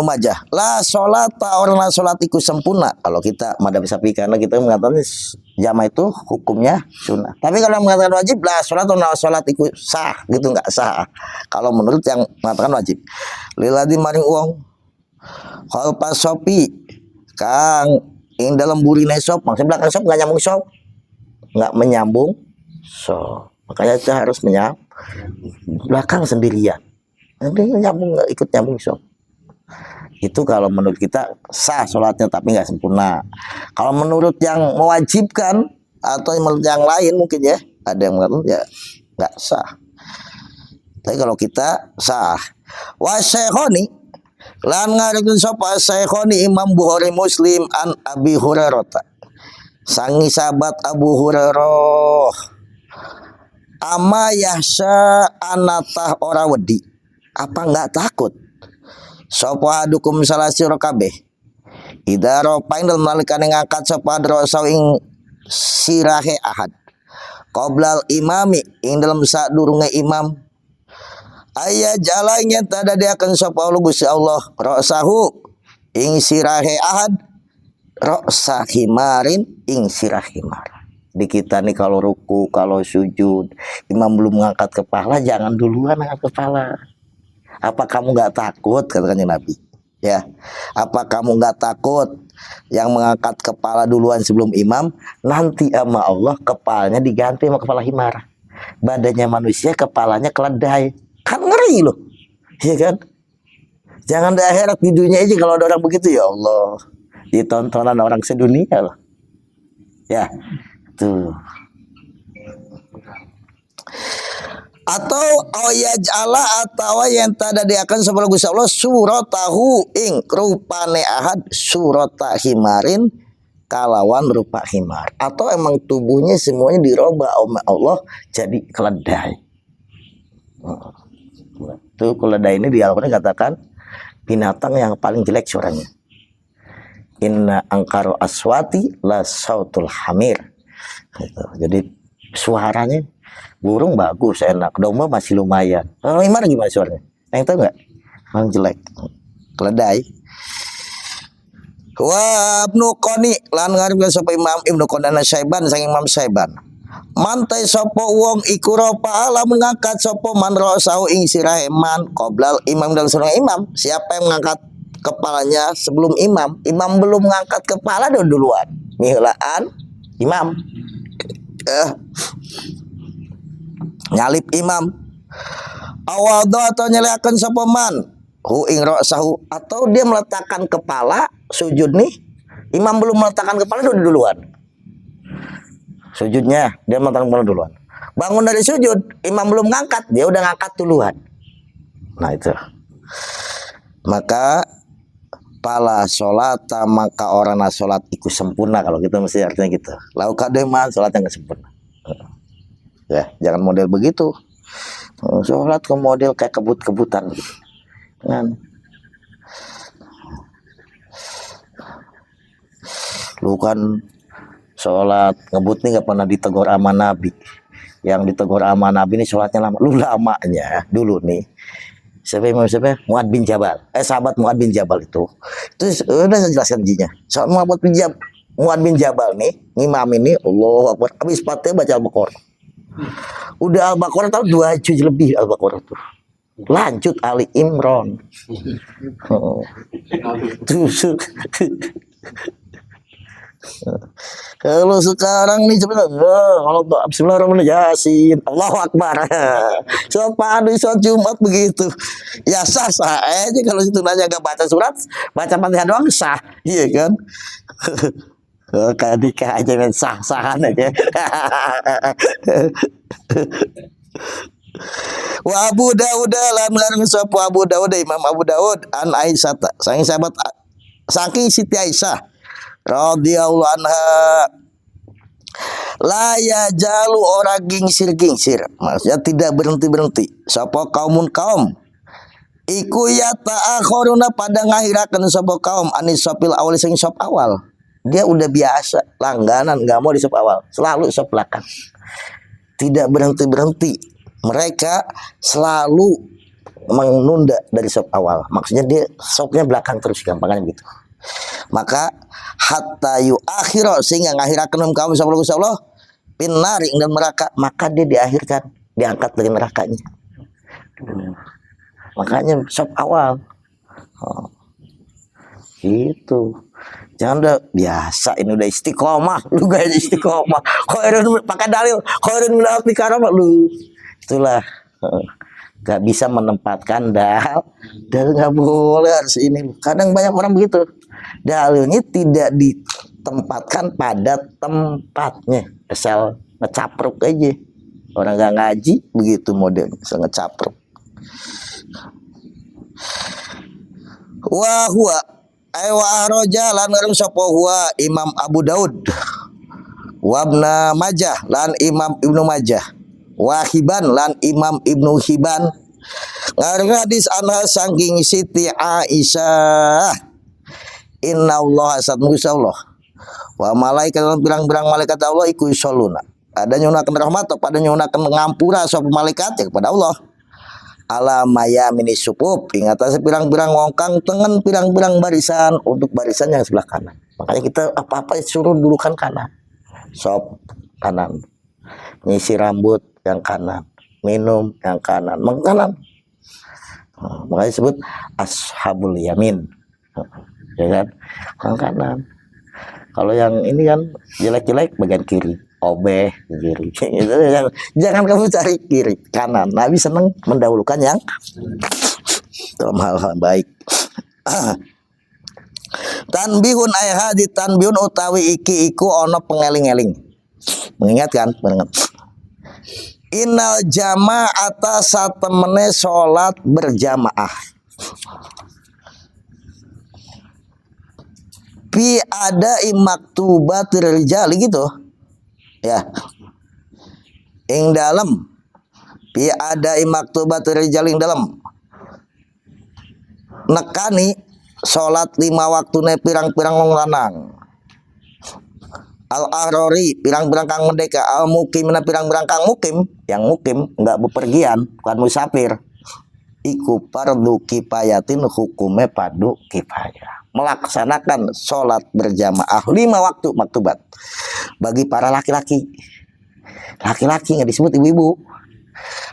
Majah la sholata orang la salat iku sempurna. Kalau kita madhab Syafi'i karena kita mengatakan jama itu hukumnya sunnah. Tapi kalau mengatakan wajib la sholat atau la salat iku sah gitu, enggak sah. Kalau menurut yang mengatakan wajib. Liladi maring uang hal pasopi kang ing dalam burine sop, maksudnya belakang sop enggak nyambung sop. Enggak menyambung sop. Makanya kita harus menyambung belakang sendirian, nanti nyambung nggak ikut nyambung sok. Itu kalau menurut kita sah sholatnya tapi nggak sempurna. Kalau menurut yang mewajibkan atau menurut yang lain mungkin ya ada yang mengatakan ya nggak sah. Tapi kalau kita sah. Wa Syekhoni lan ngarikeun sapa Syekhoni Imam Bukhari Muslim an Abi Hurairah sangi sahabat Abu Hurairah ama yahsa anatah ora wedi apa enggak takut sapa adukum salah sira kabeh idaro paing dalem nalikane ngangkat sapa drosa ing sirahe ahad qoblal imami ing dalem sadurunge imam aya jalanya tadadiakeun sapa Gusti Allah rasahu ing sirahe ahad rasa himarin ing sirah himar. Di kita nih kalau ruku, kalau sujud, imam belum mengangkat kepala, jangan duluan angkat kepala. Apa kamu nggak takut, katanya Nabi? Ya, apa kamu nggak takut yang mengangkat kepala duluan sebelum imam, nanti sama Allah kepalanya diganti sama kepala himar. Badannya manusia, kepalanya keledai. Kan ngeri loh, iya kan? Jangan di akhirat, di dunia aja kalau ada orang begitu, ya Allah, ditontonan orang sedunia loh. Ya. Tuh. Atau ayajala atau yang tadadiakan sebelum Gusti Allah suratahu ing rupane ahad surata himarin kalawan rupa himar, atau emang tubuhnya semuanya dirubah oleh Allah jadi keledai. Tuh keledai ini di Al-Qur'an katakan binatang yang paling jelek suaranya. Inna angkaro aswati la sautul hamir. Gitu. Jadi suaranya burung bagus, enak, domba masih lumayan. Kalau himar gimana suaranya? Yang tahu nggak? Paling jelek, keledai. Wa Ibnu Qani lan ngarep sapa Imam Ibnu Qani Syaiban sang Imam Syaiban. Mantai sapa wong iku ropa ala mengangkat sapa man ra'sahu ing sirahe man qoblal imam dan surung imam. Siapa yang mengangkat kepalanya sebelum imam? Imam belum mengangkat kepala duluan. Mihlaan imam. Nyalip imam awal doa atau nyeleakan sapa man hu ing ra'sahu, atau dia meletakkan kepala sujud nih, imam belum meletakkan kepala duluan. Sujudnya dia meletakkan kepala duluan. Bangun dari sujud, imam belum ngangkat, dia udah ngangkat duluan. Nah itu. Maka pala sholata maka orang na sholat ikut sempurna, kalau kita mesti artinya gitu. Lau kademan sholatnya nggak sempurna. Ya jangan model begitu. Sholat ke model kayak kebut-kebutan gitu. Kan. Lu kan sholat ngebut nih nggak pernah ditegur sama Nabi. Yang ditegur sama Nabi ini sholatnya lama. Lu lamanya dulu nih. Siapa Mu'ad bin Jabal. Sahabat Mu'ad bin Jabal itu udah saya jelaskan jinya. Sahabat Mu'ad bin Jabal nih, ngimam ini, Allahu Akbar. Habis Fatihah baca Al-Baqarah. Udah Al-Baqarah tahu 2 juz lebih Al-Baqarah tuh. Lanjut Ali Imran. Tusuk. Kalau sekarang nih kalau Bismillahirrahmanirrahim Yasin, Allahu Akbar. Sopan di sholat Jumat begitu. Ya sah-sah aja kalau situ nanya gak baca surat, baca Fatihah doang sah. Iya kan? Kayak nikah aja men sah-sahan aja. Wa Abu Dawud lan ngarang sapa Abu Dawud Imam Abu Dawud an Aisyah saking sahabat saking Siti Aisyah radhiyallahu anha la yajalu ora gingsir maksudnya tidak berhenti sapa kaum iku ya ta'akhuruna pada ngahirakeun sapa kaum anis sopil awal sing sop awal. Dia udah biasa langganan, nggak mau di sop awal, selalu sop belakang, tidak berhenti. Mereka selalu menunda dari sop awal, maksudnya dia sopnya belakang terus, gampangnya gitu. Maka hatta yu akhiro, sehingga ngakhirakan kaum Allah pinari dan neraka, maka dia diakhirkan, diangkat dari nerakanya. Makanya sop awal. Gitu. Jangan udah biasa, ini udah istiqomah, lu gak istiqomah. Khairun pakai dalil, khairun min alfi karamah lu. Itulah gak bisa menempatkan dalil nggak boleh harus ini. Kadang banyak orang begitu. Dalilnya tidak ditempatkan pada tempatnya, asal ngecapruk aja. Orang gak ngaji begitu modelnya, asal ngecapruk. Wa huwa aywa roja lan ngaran sapa huwa Imam Abu Daud wa Ibnu Majah lan Imam Ibnu Majah wa Hibban lan Imam Ibnu Hibban ngaran hadis anha saking Siti Aisyah inna Allah satmusa Allah wa malaikat lan pirang-pirang malaikat Allah iku yusholluna ada nyunakeun rahmat pada nyunakeun ngampura sapa malaikat ya kepada Allah ala maya mini supup ingat pirang-pirang wongkang tengen pirang-pirang barisan untuk barisan yang sebelah kanan. Makanya kita apa-apa suruh dulukan kanan, sop kanan, ngisi rambut yang kanan, minum yang kanan, mengkanan. Makanya disebut ashabul yamin, ya kan, yang kanan. Kalau yang ini kan jelek-jelek bagian kiri, obeh kiri. Jangan kamu cari kiri, kanan. Nabi senang mendahulukan yang dalam hal-hal baik. Tanbihun ayhadi tanbihun utawi iki iku ono pengeling-eling. Mengingatkan, Innal jama'ata satemene salat berjamaah. Fi ada imaktubatir rijali gitu ya, ing dalam fi ada imaktubatir rijali ing dalam nekani salat 5 waktune pirang-pirang wong lanang al arori pirang-pirang kang merdeka al mukim pirang-pirang kang mukim, yang mukim enggak bepergian bukan musafir, iku fardu kifayatin hukume fardu kifayah, melaksanakan sholat berjamaah 5 waktu maktubat bagi para laki-laki. Laki-laki nggak disebut ibu-ibu.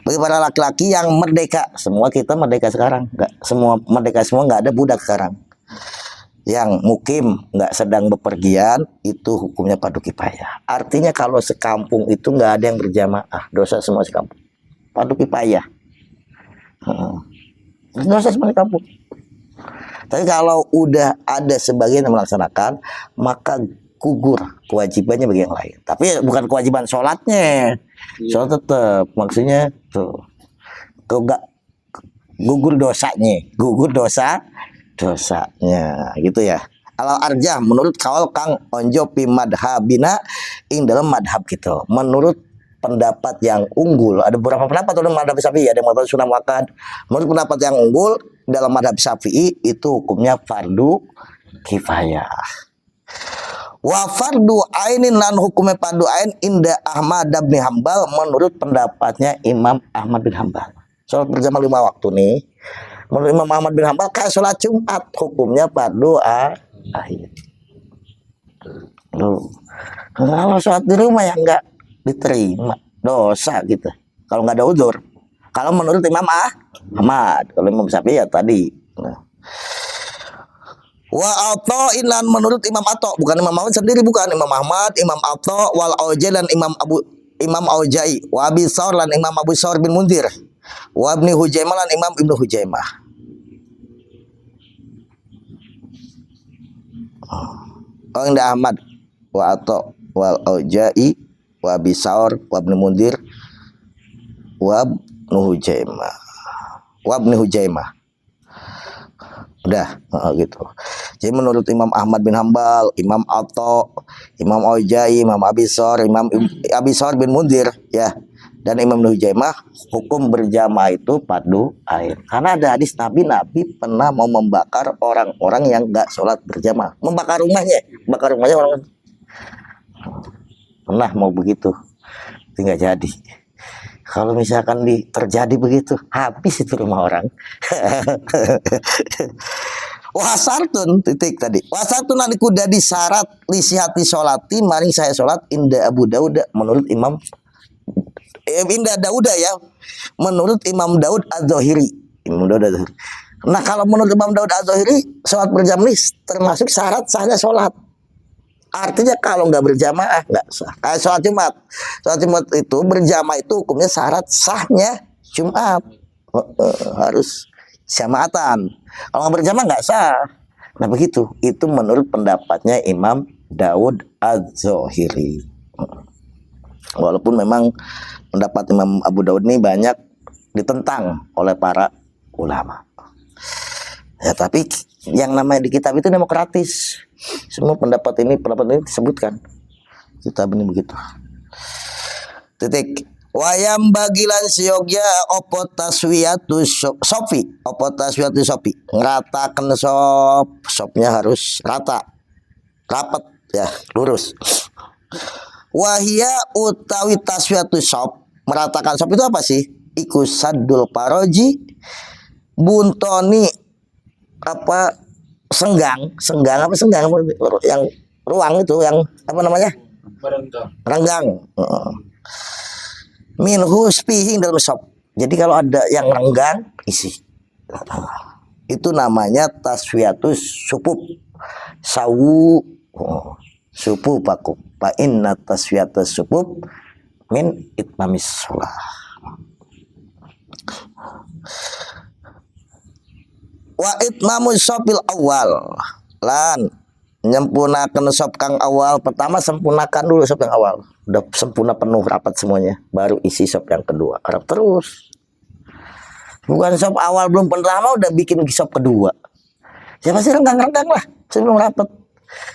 Bagi para laki-laki yang merdeka, semua kita merdeka sekarang, nggak semua merdeka, semua nggak ada budak sekarang. Yang mukim nggak sedang bepergian itu hukumnya fardu kifayah. Artinya kalau sekampung itu nggak ada yang berjamaah, dosa semua sekampung. Fardu kifayah. Dosa semua sekampung. Tapi kalau udah ada sebagian yang melaksanakan, maka gugur kewajibannya bagi yang lain. Tapi bukan kewajiban sholatnya, sholat tetap. Maksudnya tuh, gugur dosanya, gitu ya. Al arjah menurut kaul kang onjo pi madhabina ing dalam madhab gitu. Menurut pendapat yang unggul, ada beberapa pendapat dalam madhab Syafi'i, ada yang mengatakan sunnah muakkad. Menurut pendapat yang unggul dalam madhab Syafi'i itu hukumnya fardu kifayah. Wa fardu ainin lan hukumnya fardu ain inda Ahmad bin Hambal menurut pendapatnya Imam Ahmad bin Hambal. Salat berjamaah 5 waktu nih, menurut Imam Ahmad bin Hambal kayak salat Jumat hukumnya fardu ain. Loh, kalau salat di rumah ya enggak diterima, dosa gitu kalau nggak ada udzur. Kalau menurut Imam Ahmad, kalau Imam Syafi'i ya tadi. Wa Atha ilan menurut Imam Atha, bukan Imam Ahmad sendiri, bukan Imam Ahmad, Imam Atha wal Auza'i dan Imam Auza'i, wa Abi Saur lan Imam Abu Saur bin Munzir, wa Ibnu Hujaimah lan Imam Ibnu Hujaimah. Oh, indah Ahmad wa Atha wal Auza'i wa Abi Saur wa Ibnu Munzir wa Ibnu Hujaimah. Udah gitu. Jadi menurut Imam Ahmad bin Hambal, Imam Atha, Imam Auza'i, Imam Abi Saur bin Munzir ya, dan Imam Nujaimah hukum berjamaah itu padu air. Karena ada hadis Nabi pernah mau membakar orang-orang yang nggak sholat berjamaah, membakar rumahnya orang pernah mau begitu, tinggal jadi. Kalau misalkan terjadi begitu, habis itu rumah orang. Wasartun titik tadi. Wasartun aliku dadi syarat lisihati sholati maring saya sholat inda Abu Daud menurut Imam inda Dauda ya. Menurut Imam Daud Az-Zahiri. Imam Daud Az-Zahiri. Nah kalau menurut Imam Daud Az-Zahiri sholat berjamaah termasuk syarat sahnya sholat. Artinya kalau nggak berjamaah nggak sah. Sholat Jumat itu berjamaah itu hukumnya syarat sahnya Jumat. Harus jamaatan. Kalau nggak berjamaah nggak sah. Nah begitu. Itu menurut pendapatnya Imam Daud Az-Zahiri. Walaupun memang pendapat Imam Abu Daud ini banyak ditentang oleh para ulama. Ya tapi yang namanya di kitab itu demokratis. Semua pendapat ini disebutkan. Kitab ini begitu. Titik. Wayam bagilan siogya opo taswiyatu sopi. Ngeratakan sopnya harus rata. Rapat ya, lurus. Wahia utawi taswiyatu sop. Meratakan sop itu apa sih? Iku sadul paroji buntoni apa senggang yang ruang itu yang apa namanya renggang minhu spihing dalam sop. Jadi kalau ada yang renggang isi itu namanya taswiyatus supub sawu supu paku fa inna taswiyatus supub min itmamis sholah. Wa itmamu sopil awal lan nyempurnakan sop kang awal. Pertama sempurnakan dulu sop yang awal, udah sempurna penuh rapat semuanya, baru isi sop yang kedua. Harap terus, bukan sop awal belum pertama udah bikin sop kedua ya pasti renggang lah sebelum rapat.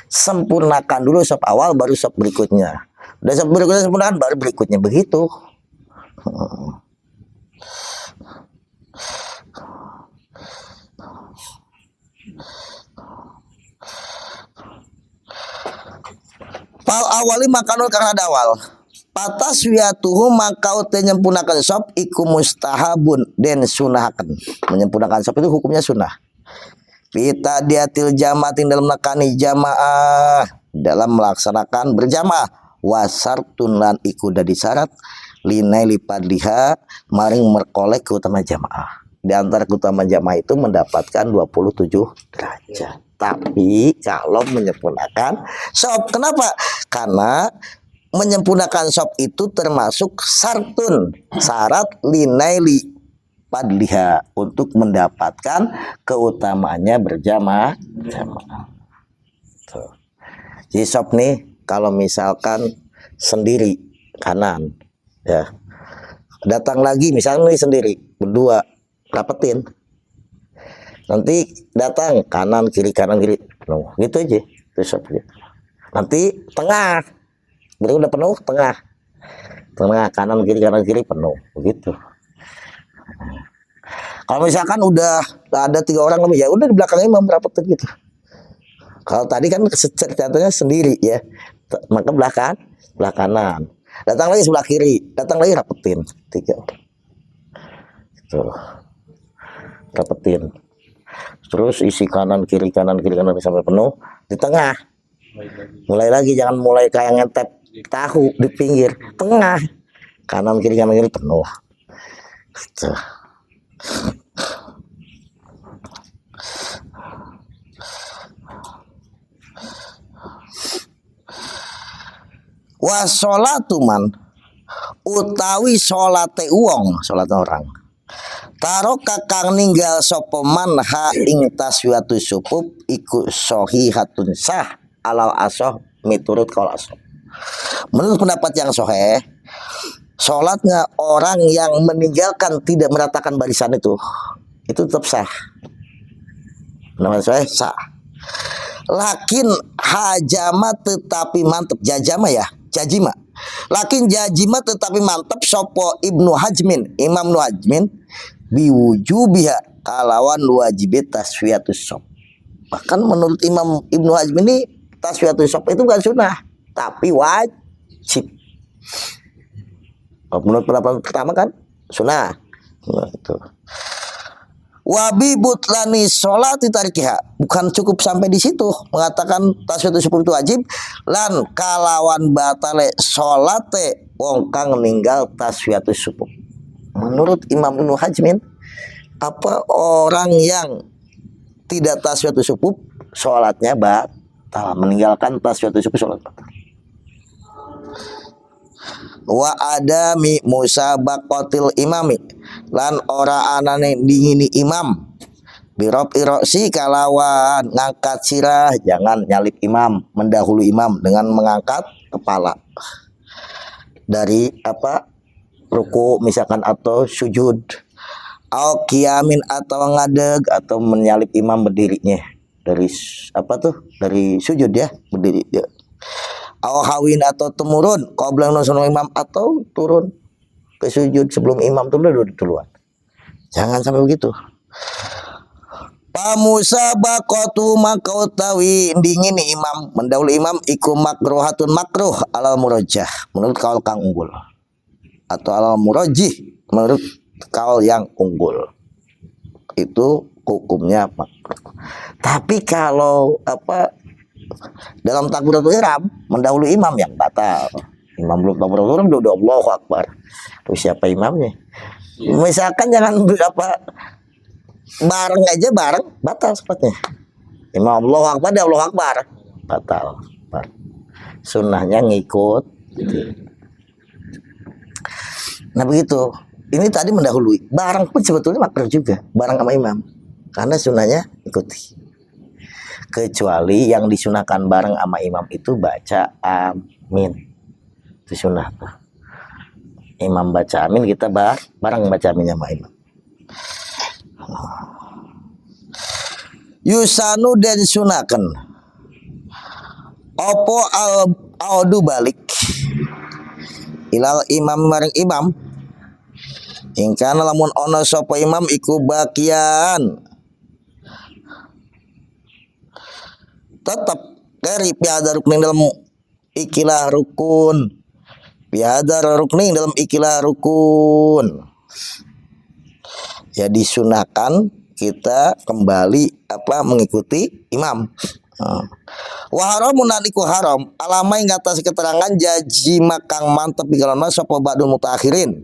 Sempurnakan dulu sop awal baru sop berikutnya, udah sop berikutnya sempurnakan baru berikutnya, begitu. Pal awali makanul kang ada awal. Pataswiyatuhu makau te nyempurnakan sop iku mustahabun den sunahaken. Menyempurnakan sop itu hukumnya sunnah. Pita diatil jamaatin dalam nekani jamaah, dalam melaksanakan berjamaah. Wasartun lan iku dadi syarat linai lipat liha maring merkolek keutamaan jamaah. Di antara keutamaan jamaah itu mendapatkan 27 derajat. Tapi kalau menyempurnakan sop, kenapa? Karena menyempurnakan sop itu termasuk sartun, syarat linai li padliha untuk mendapatkan keutamaannya berjamaah. Jadi sop nih kalau misalkan sendiri kanan ya, datang lagi misalnya nih sendiri berdua rapetin, nanti datang kanan kiri penuh gitu aja terus nanti tengah berarti udah penuh, tengah kanan kiri penuh begitu. Kalau misalkan udah ada 3 orang lebih ya udah di belakang imam rapat gitu. Kalau tadi kan ceritanya sendiri ya, maka belah kanan, datang lagi sebelah kiri, datang lagi rapetin 3 gitu, rapetin. Terus isi kanan kiri sampai penuh. Di tengah mulai lagi, jangan mulai kayak ngetep tahu di pinggir, tengah kanan kiri penuh gitu. Wa sholatu man utawi sholate uwong, sholat orang taro kakang ninggal sapa man ha ing taswiyatu supub iku sahihatun sah alal asoh miturut kal asoh. Menurut pendapat yang sahih, sholatnya orang yang meninggalkan tidak meratakan barisan itu tetap sah. Namanya sahih sah. Lakin hajama tetapi mantep jajama ya, jajima Lakin jajima tetapi mantap sopo Ibnu Hajmin, Imam Ibnu Hajmin biwujubiha kalawan wajib tasfiyatus shop. Bahkan menurut Imam Ibnu Hajmin ini tasfiyatus shop itu bukan sunnah tapi wajib. Menurut pendapat pertama kan sunnah. Nah, itu. Wabi butlani sholat ditarikiha, bukan cukup sampai di situ mengatakan tasfiyatus subuh itu wajib lan kalawan batale sholate wong kang ninggal tasfiyatus subuh. Menurut Imam Ibnu Hajmin, apa orang yang tidak tasfiyatus subuh sholatnya batal, meninggalkan tasfiyatus subuh sholat batal. Wa adami musabaqatil imami lan ora anane dingini imam birob iroksi kalawan ngangkat sirah, jangan nyalip imam, mendahului imam dengan mengangkat kepala dari ruku misalkan atau sujud, au qiyamin atau ngadeg atau menyalip imam berdirinya dari dari sujud ya, berdiri ya. Au hawin atau temurun qabla nuzul imam atau turun ke sujud sebelum imam turun duluan. Jangan sampai begitu. Pamusabaqatu maka utawi dingin imam mendahului imam iku makruhatun makruh alal murajjah menurut kaul kang unggul atau alal murajjih menurut kaul yang unggul. Itu hukumnya makruh. Tapi kalau dalam takbiratul ihram mendahului imam yang batal. Imam belum takbiratul ihram udah Allahu Akbar. Terus siapa imamnya? Misalkan jangan bareng aja batal sepatnya. Imam Allahu Akbar dia Allahu Akbar batal. Sunnahnya ngikut. Nah begitu. Ini tadi mendahului. Bareng pun sebetulnya makruh juga. Bareng sama imam. Karena sunnahnya ikuti. Kecuali yang disunahkan bareng sama imam itu baca amin. Itu sunnah tuh. Imam baca amin, kita bareng baca amin sama imam. Yusanu dan sunaken opo audu balik ilal imam maring imam ingkana lamun ono sapa imam iku bakian tetap dari piada rukning dalam ikilah rukun, piada rukning dalam ikilah rukun ya disunahkan kita kembali mengikuti imam. Wa haramun iku haram alamai ngatasi keterangan jaji makang mantep digalana sapa ba'dul mutaakhirin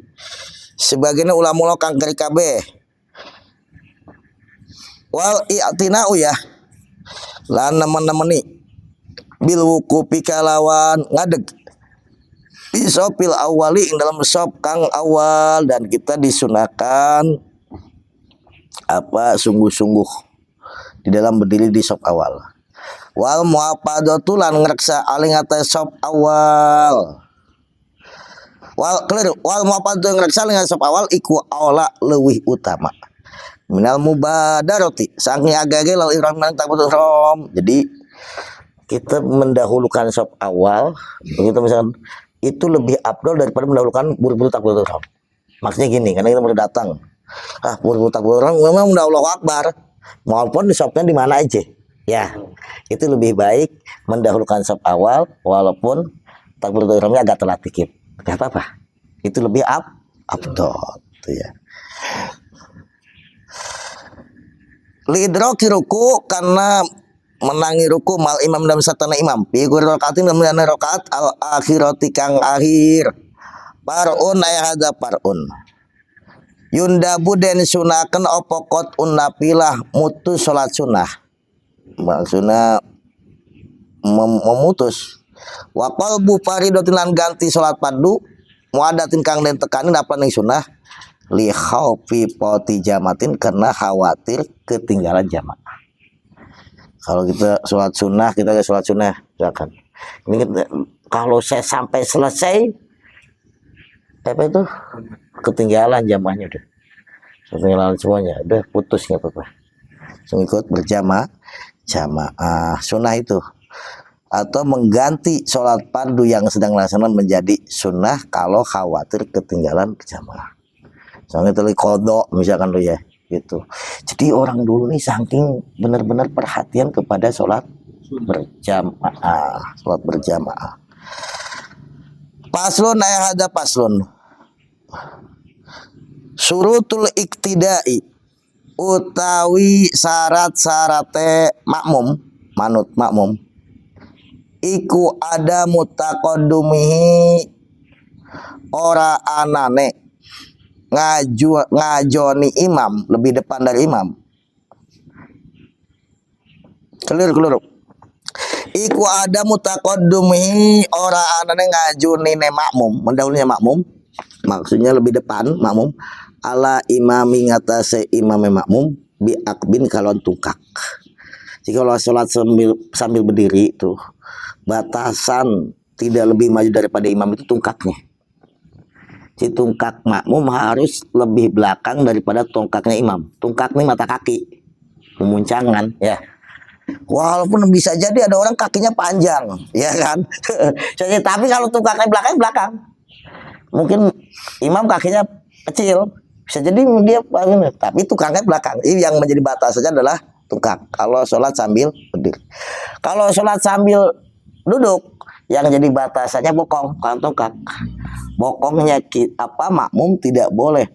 sebagian ulama kang keri kabeh wal i'tina'u ya lan nemen-nemeni bil wukupi kalawan ngadeg bisopil awali ing dalam sop kang awal dan kita disunahkan sungguh-sungguh di dalam berdiri di sop awal. Wal muapadatu lan ngreksa aling atas sop awal. Wal muapadatu ngreksa aling atas sop awal iku aula leuwih utama. Minal mubadarati saking agage lal ihram nang takbiratul ihram. Jadi kita mendahulukan sop awal, begitu misalkan itu lebih afdal daripada mendahulukan buru-buru takbiratul ihram. Maksudnya gini, karena kita baru datang. Buru-buru takbiratul ihram memang udah Allahu Akbar. Maupun di sopnya di mana aja. Ya. Itu lebih baik mendahulukan sop awal walaupun takbiratul ihramnya agak telat dikit. Enggak apa-apa. Itu lebih afdal itu ya. Lidroki ruku karena menangi ruku mal imam dalam satana imam figur rakaatin dalam rakaat al akhirati kang akhir parun ayahada parun yundabu den sunaken opokot unapilah mutus salat sunnah maksudnya memutus wa qalbu faridatin lan ganti salat fardu muadatin kang den tekanin apa ning sunnah li khaufi poti jamatin karena khawatir ketinggalan jamaah. Kalau kita sholat sunnah, kita sholat sunnah, misalkan ini kalau saya sampai selesai ketinggalan jamaahnya udah ketinggalan semuanya, udah putus nggak apa-apa. Ikut berjamaah sunnah itu atau mengganti sholat fardu yang sedang dilaksanakan menjadi sunnah kalau khawatir ketinggalan jamaah. Soalnya tadi kodok misalkan lu ya gitu. Jadi orang dulu nih saking benar-benar perhatian kepada sholat berjamaah, sholat berjamaah. Paslon ayah ada paslon. Surutul iktidai utawi syarat-syarate makmum, manut makmum. Iku ada mutaqaddumihi ora anane ngajoni imam lebih depan dari imam. Kelir. Iku ada mutaqaddumihi ora anane ngajoni ne makmum, mendahulunya makmum. Maksudnya lebih depan makmum ala imami ngatase imame makmum bi akbin kalon tungkak. Jika kalau sholat sambil berdiri tuh batasan tidak lebih maju daripada imam itu tungkaknya. Si tungkak makmum harus lebih belakang daripada tungkaknya imam. Tungkak nih mata kaki, memuncangan ya. Walaupun bisa jadi ada orang kakinya panjang, ya kan. Jadi tapi kalau tungkaknya belakang, mungkin imam kakinya kecil, bisa jadi dia tapi tungkaknya belakang. Ini yang menjadi batasannya adalah tungkak. Kalau sholat sambil berdiri, kalau sholat sambil duduk, yang jadi batasannya bokong, bukan tungkak. Bokongnya makmum tidak boleh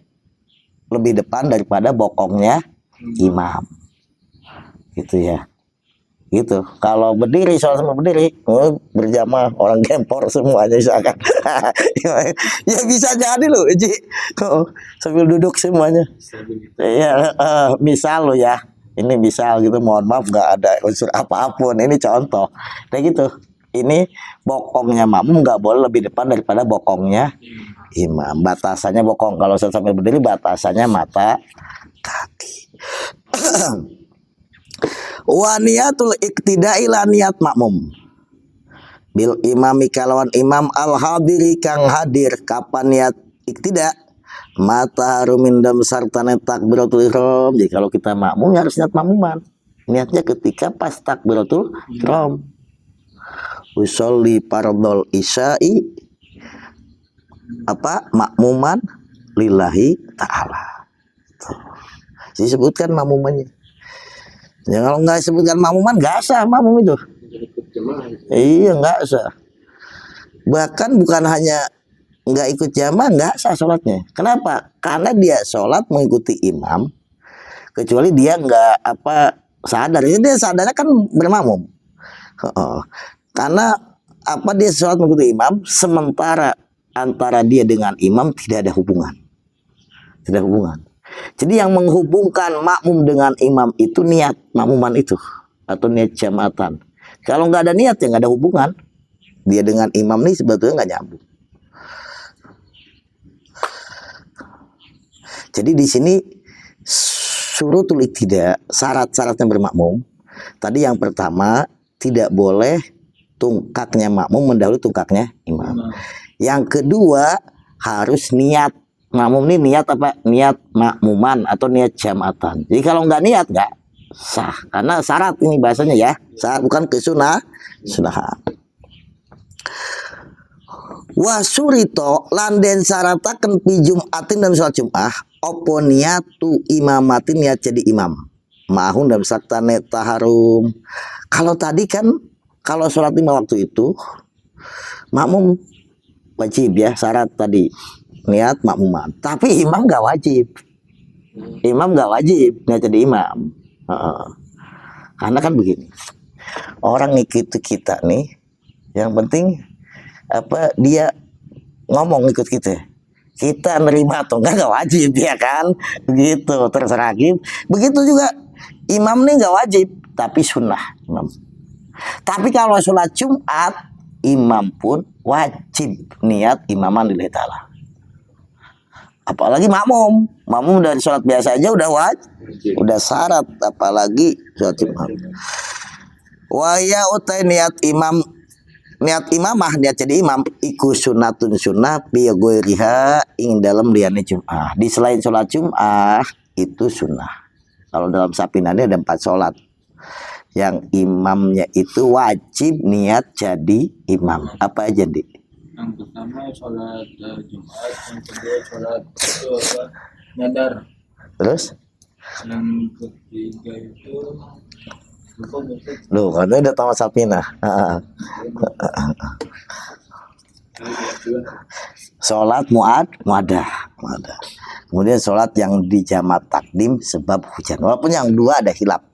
lebih depan daripada bokongnya imam, gitu ya. Gitu. Kalau berdiri sholat sama berdiri berjamaah orang gempor semuanya misalkan. Ya bisa jadi loh Ji. Sambil duduk semuanya ya. Misal lo ya, ini misal gitu, mohon maaf nggak ada unsur apapun, ini contoh kayak gitu. Ini bokongnya makmum nggak boleh lebih depan daripada bokongnya imam. Batasannya bokong. Kalau sambil berdiri batasannya mata kaki. Wa niyatul iktidai la niat makmum bil imami kalawan imam al hadiri kang hadir. Kapan niat iktida? Mata harumin dam sartane takbiratul ihram. Jadi kalau kita makmum harus niat makmuman. Niatnya ketika pas takbiratul ihram. Usolli fardhol isya'i makmuman lillahi ta'ala. Disebutkan makmumannya. Ya kalau nggak sebutkan makmuman nggak sah makmum itu. Iya nggak sah. Bahkan bukan hanya nggak ikut jamaah, nggak sah sholatnya. Kenapa? Karena dia sholat mengikuti imam, kecuali dia nggak sadar. Jadi dia sadarnya kan bermakmum. Karena dia sholat mengikuti imam, sementara antara dia dengan imam tidak ada hubungan. Tidak ada hubungan. Jadi yang menghubungkan makmum dengan imam itu niat makmuman itu atau niat jamaatan. Kalau nggak ada niat ya nggak ada hubungan. Dia dengan imam nih sebetulnya nggak nyambung. Jadi di sini surutul iktida, syarat-syaratnya bermakmum. Tadi yang pertama tidak boleh tungkaknya makmum mendahului tungkaknya imam. Yang kedua harus niat. Makmum ini niat apa? Niat makmuman atau niat jamaatan. Jadi kalau nggak niat nggak sah. Karena syarat ini bahasanya ya. Syarat bukan kesunahan. Wasurito landen syarataken pi Jumatin dan sholat Jum'ah opo niatu imamatin niat jadi imam. Mahun dan saktane taharum. Kalau tadi kan kalau sholat 5 waktu itu makmum wajib ya, syarat tadi niat makmuman. Tapi imam nggak wajib. Imam nggak wajib niat jadi imam. Karena kan begini, orang ngikut kita nih, yang penting dia ngomong ikut kita nerima atau enggak wajib ya kan, begitu terserah gitu. Begitu juga imam nih nggak wajib, tapi sunnah imam. Tapi kalau sholat Jumat, imam pun wajib niat imaman lillahi ta'ala. Apalagi makmum dari sholat biasa aja udah wajib, udah syarat, apalagi sholat Jumat. Waya utai niat imamah, niat jadi imam iku sunatun sunnah bi ghairiha ing dalam liyane Jumat. Di selain sholat Jumat itu sunnah. Kalau dalam sapinannya ada 4 sholat. Yang imamnya itu wajib niat jadi imam. Apa aja, Dik? Yang pertama sholat Jumat, yang kedua sholat itu apa? Nadar. Terus? Yang ketiga itu lupa maksud. Loh, katanya udah tamat sapina. Sholat muadah. Kemudian sholat yang dijamak takdim sebab hujan. Walaupun yang dua ada hilaf.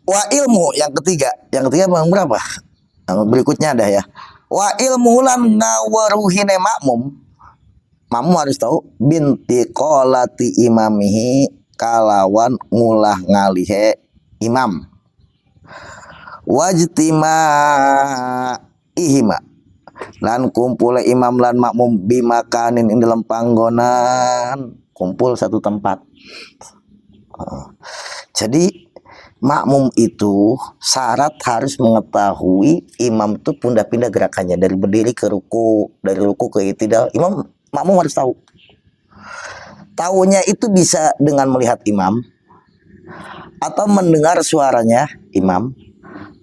Wa ilmu yang ketiga bang berapa? Yang berikutnya ada ya. Wa ilmu lan ngawaruhine makmum. Makmum harus tahu binti qolati imamihi kalawan ngulah ngalihe imam. Wajtima ihima lan kumpul imam lan makmum bimakanin ing dalam panggonan, kumpul satu tempat. Jadi makmum itu syarat harus mengetahui imam itu pindah-pindah gerakannya dari berdiri ke ruku, dari ruku ke i'tidal. Makmum harus tahu. Tahunya itu bisa dengan melihat imam, atau mendengar suaranya imam,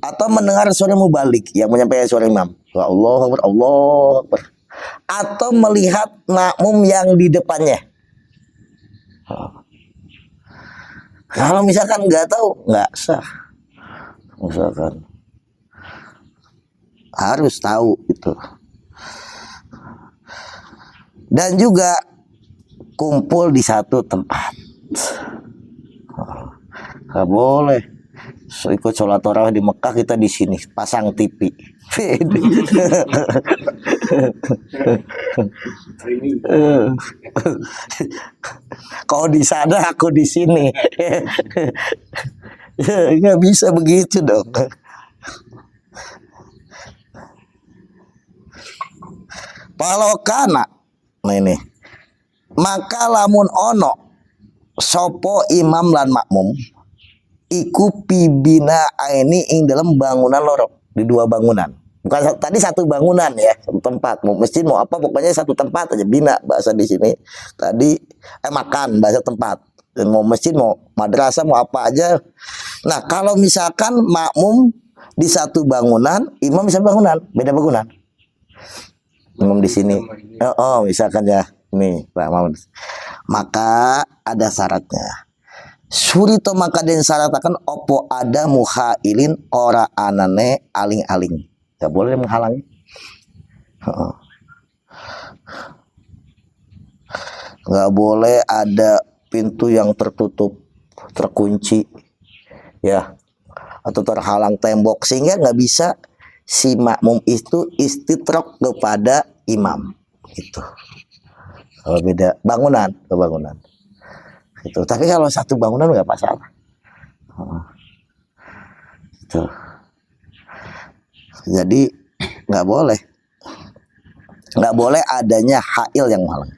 atau mendengar suara mubalik yang menyampaikan suara imam. Allahu Akbar, Allahu Akbar. Atau melihat makmum yang di depannya. Kalau misalkan nggak tahu, nggak sah. Misalkan harus tahu itu. Dan juga kumpul di satu tempat. Nggak boleh. So, ikut sholat tarawih di Mekah, kita di sini pasang TV. Kau di sana, aku di sini. Nggak bisa begitu dong. Palokana, nah ini, maka lamun ono sopo imam lan makmum iku pibina aini ing dalam bangunan loro, di dua bangunan. Bukan tadi satu bangunan ya, satu tempat. Mau masjid mau apa pokoknya satu tempat aja, bina bahasa di sini. Tadi makan bahasa tempat. Dan mau masjid mau madrasah mau apa aja. Nah, kalau misalkan makmum di satu bangunan, imam bisa bangunan, beda bangunan. Imam di sini. Oh, misalkan ya. Ini, Pak Mahmud. Maka ada syaratnya. Surito maka den syaratakan opo ada muhailin ora anane aling-aling. Gak boleh menghalangi. Gak boleh ada pintu yang tertutup, terkunci, ya, atau terhalang tembok sehingga nggak bisa si makmum itu istitrok kepada imam. Itu. Kalau beda bangunan ke bangunan. Itu. Tapi kalau satu bangunan nggak masalah. Itu. Jadi nggak boleh adanya hail yang menghalangi.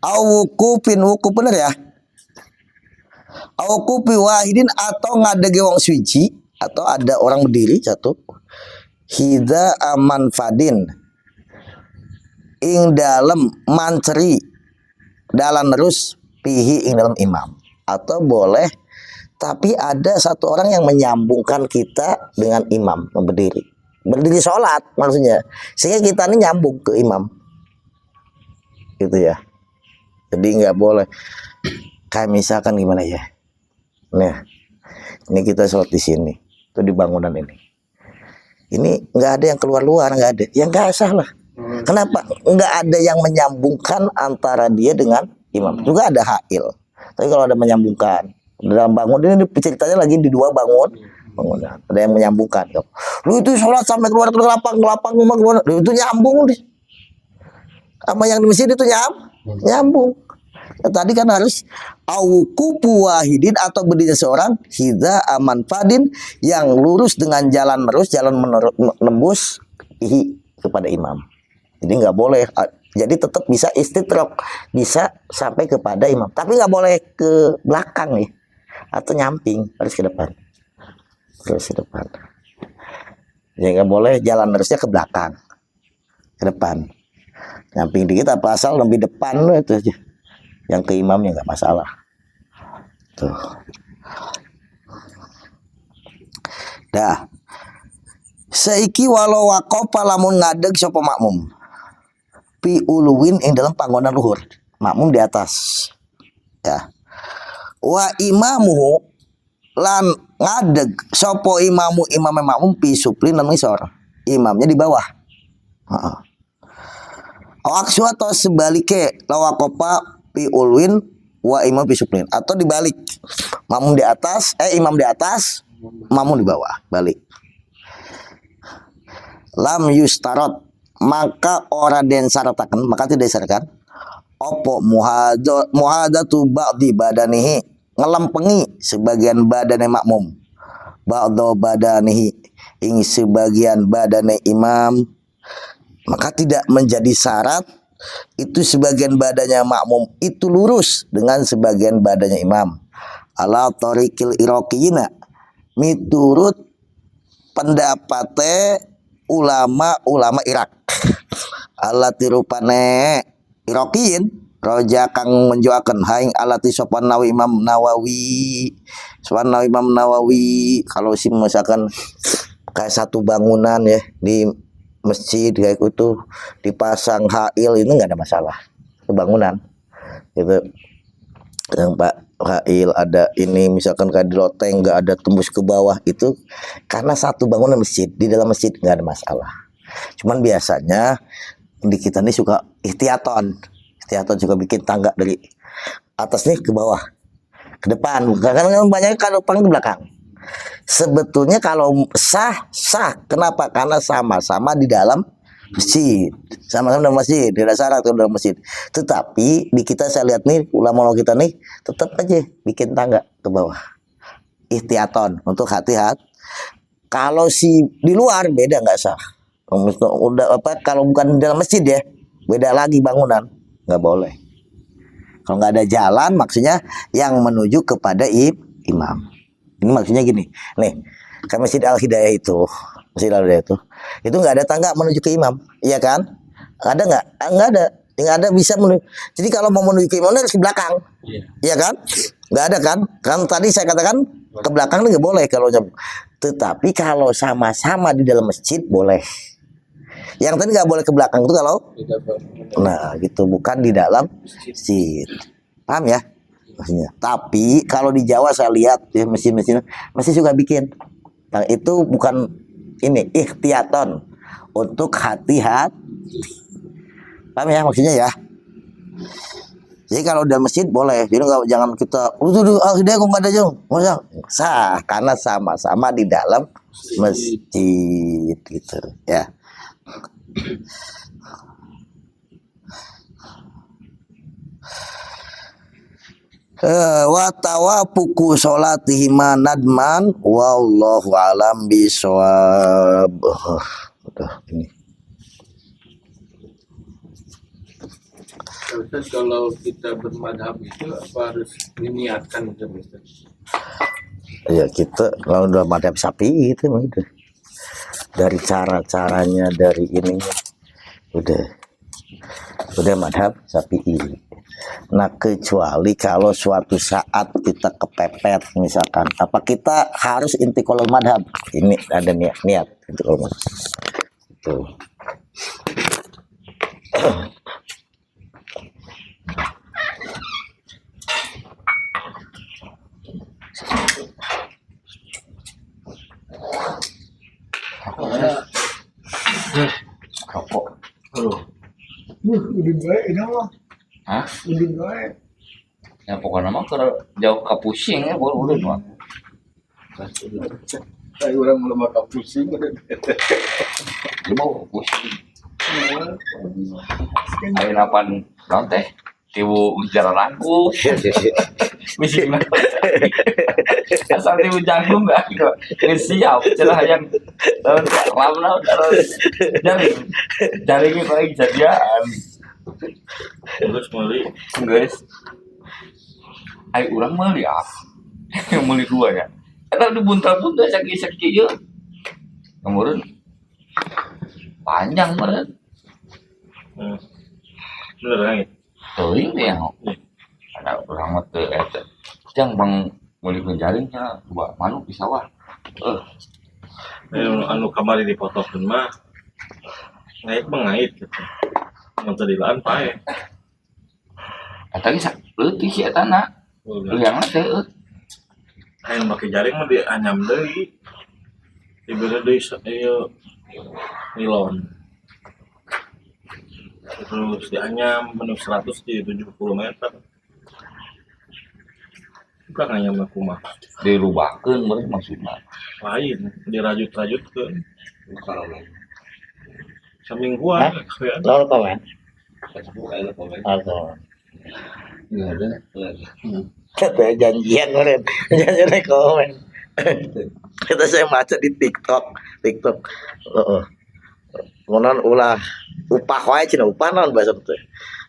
Awukufin wukuf bener ya. Awukufi wahidin atau ngadege wong suci atau ada orang berdiri satu. Hida aman fadin ing dalam manceri dalam terus pihi ing dalam imam, atau boleh tapi ada satu orang yang menyambungkan kita dengan imam berdiri sholat maksudnya, sehingga kita ini nyambung ke imam gitu ya. Jadi nggak boleh kayak misalkan gimana ya, nah ini kita sholat di sini itu di bangunan ini nggak ada yang keluar nggak ada, yang nggak sah lah. Kenapa? Nggak ada yang menyambungkan antara dia dengan imam. Juga ada hail. Tapi kalau ada menyambungkan dalam bangun ini ceritanya lagi di dua bangunan. Ada yang menyambungkan. Lu itu sholat sampai keluar ke lapang rumah keluar. Lu itu nyambung nih. Sama yang di masjid itu nyambung. Ya, tadi kan harus awukupu wahidin atau berdiri seorang hida aman fadin yang lurus dengan jalan menembus kepada imam. Jadi nggak boleh. Jadi tetap bisa istitrok, bisa sampai kepada imam. Tapi nggak boleh ke belakang nih, atau nyamping, harus ke depan. terus ke depan. Ya nggak boleh jalan terusnya ke belakang, ke depan. Nyamping dikit apa asal lebih depan lo itu aja. Yang ke imamnya nggak masalah. Tuh. Dah. Saiki walau waqafa lamun ngadeg sapa makmum. Pi uluwin ing dalam panggonan luhur. Makmum di atas. Ya. Wa imamuhu lan ngadeg sapa imamu imame makmum pi suplin nang ngisor. Imamnya di bawah. Heeh. Awaksu atau sebaliknya lawaqafa pi ulwin wa imam pi suplin atau dibalik. Makmum di atas, imam di atas, makmum di bawah, balik. Lam yustarot maka ora den syarataken maka tidak disyaratkan opo muhadatu ba'di badanihi ngelempengi sebagian badane makmum ba'do badanihi ing sebagian badane imam maka tidak menjadi syarat itu sebagian badannya makmum itu lurus dengan sebagian badannya imam ala tariqil iraqiyina miturut pendapate ulama Irak alati rupane Iraqiyin roja kang menjuakan haing alati sopan nawi Imam Nawawi kalau sih misalkan kayak satu bangunan ya di masjid kayak itu dipasang hail itu nggak ada masalah bangunan itu yang Pak Hail ada ini misalkan kayak di loteng nggak ada tembus ke bawah itu karena satu bangunan masjid di dalam masjid nggak ada masalah. Cuman biasanya di kita ini suka ihtiyaton juga bikin tangga dari atas nih ke bawah ke depan karena banyak kan depan ke belakang. Sebetulnya kalau sah kenapa? Karena sama-sama di dalam masjid, sama-sama dalam masjid, tidak syarat dalam masjid. Tetapi di kita saya lihat nih ulama kita nih tetap aja bikin tangga ke bawah. Ihtiyaton untuk hati-hati. Kalau si di luar beda nggak sah. Udah apa? Kalau bukan di dalam masjid ya beda lagi bangunan nggak boleh. Kalau nggak ada jalan maksudnya yang menuju kepada imam. Ini maksudnya gini, nih ke Masjid Al-Hidayah itu. Masjid Al-Hidayah itu nggak ada tangga menuju ke imam, iya kan? Ada nggak? Nggak ada. Nggak ada bisa menuju. Jadi kalau mau menuju ke imam harus ke belakang, iya kan? Nggak ada kan? Kan tadi saya katakan ke belakang nggak boleh kalau nyambung. Tetapi kalau sama-sama di dalam masjid boleh. Yang tadi nggak boleh ke belakang itu kalau, nah gitu bukan di dalam masjid, paham ya? Maksudnya. Tapi kalau di Jawa saya lihat ya masjid-masjid masih suka bikin. Nah, itu bukan ini ikhtiyaton untuk hati-hati. Paham ya maksudnya ya? Jadi kalau dalam masjid boleh. Jadi nggak jangan kita dia kok nggak ada jauh. Sah karena sama-sama di dalam masjid gitu ya. Wa tawafuqu sholatihima nadman wallahu alam bisawab. Udah ini. Ustaz, kalau kita bermadhab itu apa harus diniatkan Ustaz? Ya kita kalau udah madhab sapi itu udah dari cara-caranya dari ininya udah madhab sapi. Nah kecuali kalau suatu saat kita kepepet misalkan apa kita harus intiqolul madhab ini ada niat intiqolul madhab itu. Rokok. Udah baik ini mah. Hah? Udah baik. Ya pokoknya mah kalau jauh ke pusing ya boleh udah mah. Saya orang belum makan pusing. Dia mau pusing. Ayo napan naon teh? Tiwu jalan aku. Misi gimana? Asal tiwu jagung enggak? Ini siap. Celah yang lama jaring paling jadian. Terus meli, guys. Ayo orang meli ah. Yang meli dua ya. Karena dibuntal-buntal sakit-sakit ya. Kemudian panjang meren. Bener kan gitu. Teuing teh yang ada orang mah teu eta. Jang bang meuli penjaringnya coba manuk di sawah. Anu kamari dipotokeun mah ngait mengait gitu. Mun teu dilaan pae. Eta ge leutik si eta na. Liangna teh Hayang make jaring mah dianyam deui. Dibere deui ieu nilon. Terus dianyam penuh 100 di 70 meter. Bukan anyam kumaha. dirubahkeun meureun maksudna. Lain dirajut-rajutkeun. Semingguan ya. Lalu komen. Iya ada. Kata janjian kemarin, janjian komen. Kita saya baca di TikTok. Kemudian ulah upah wae cina upah naon bahasa teh.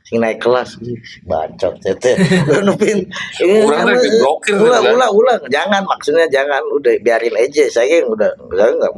Sing naik kelas bacot teh. Nupin. Urang teh diblokir. Ulah jangan maksudnya jangan udah biarin aja. Saya yang udah enggak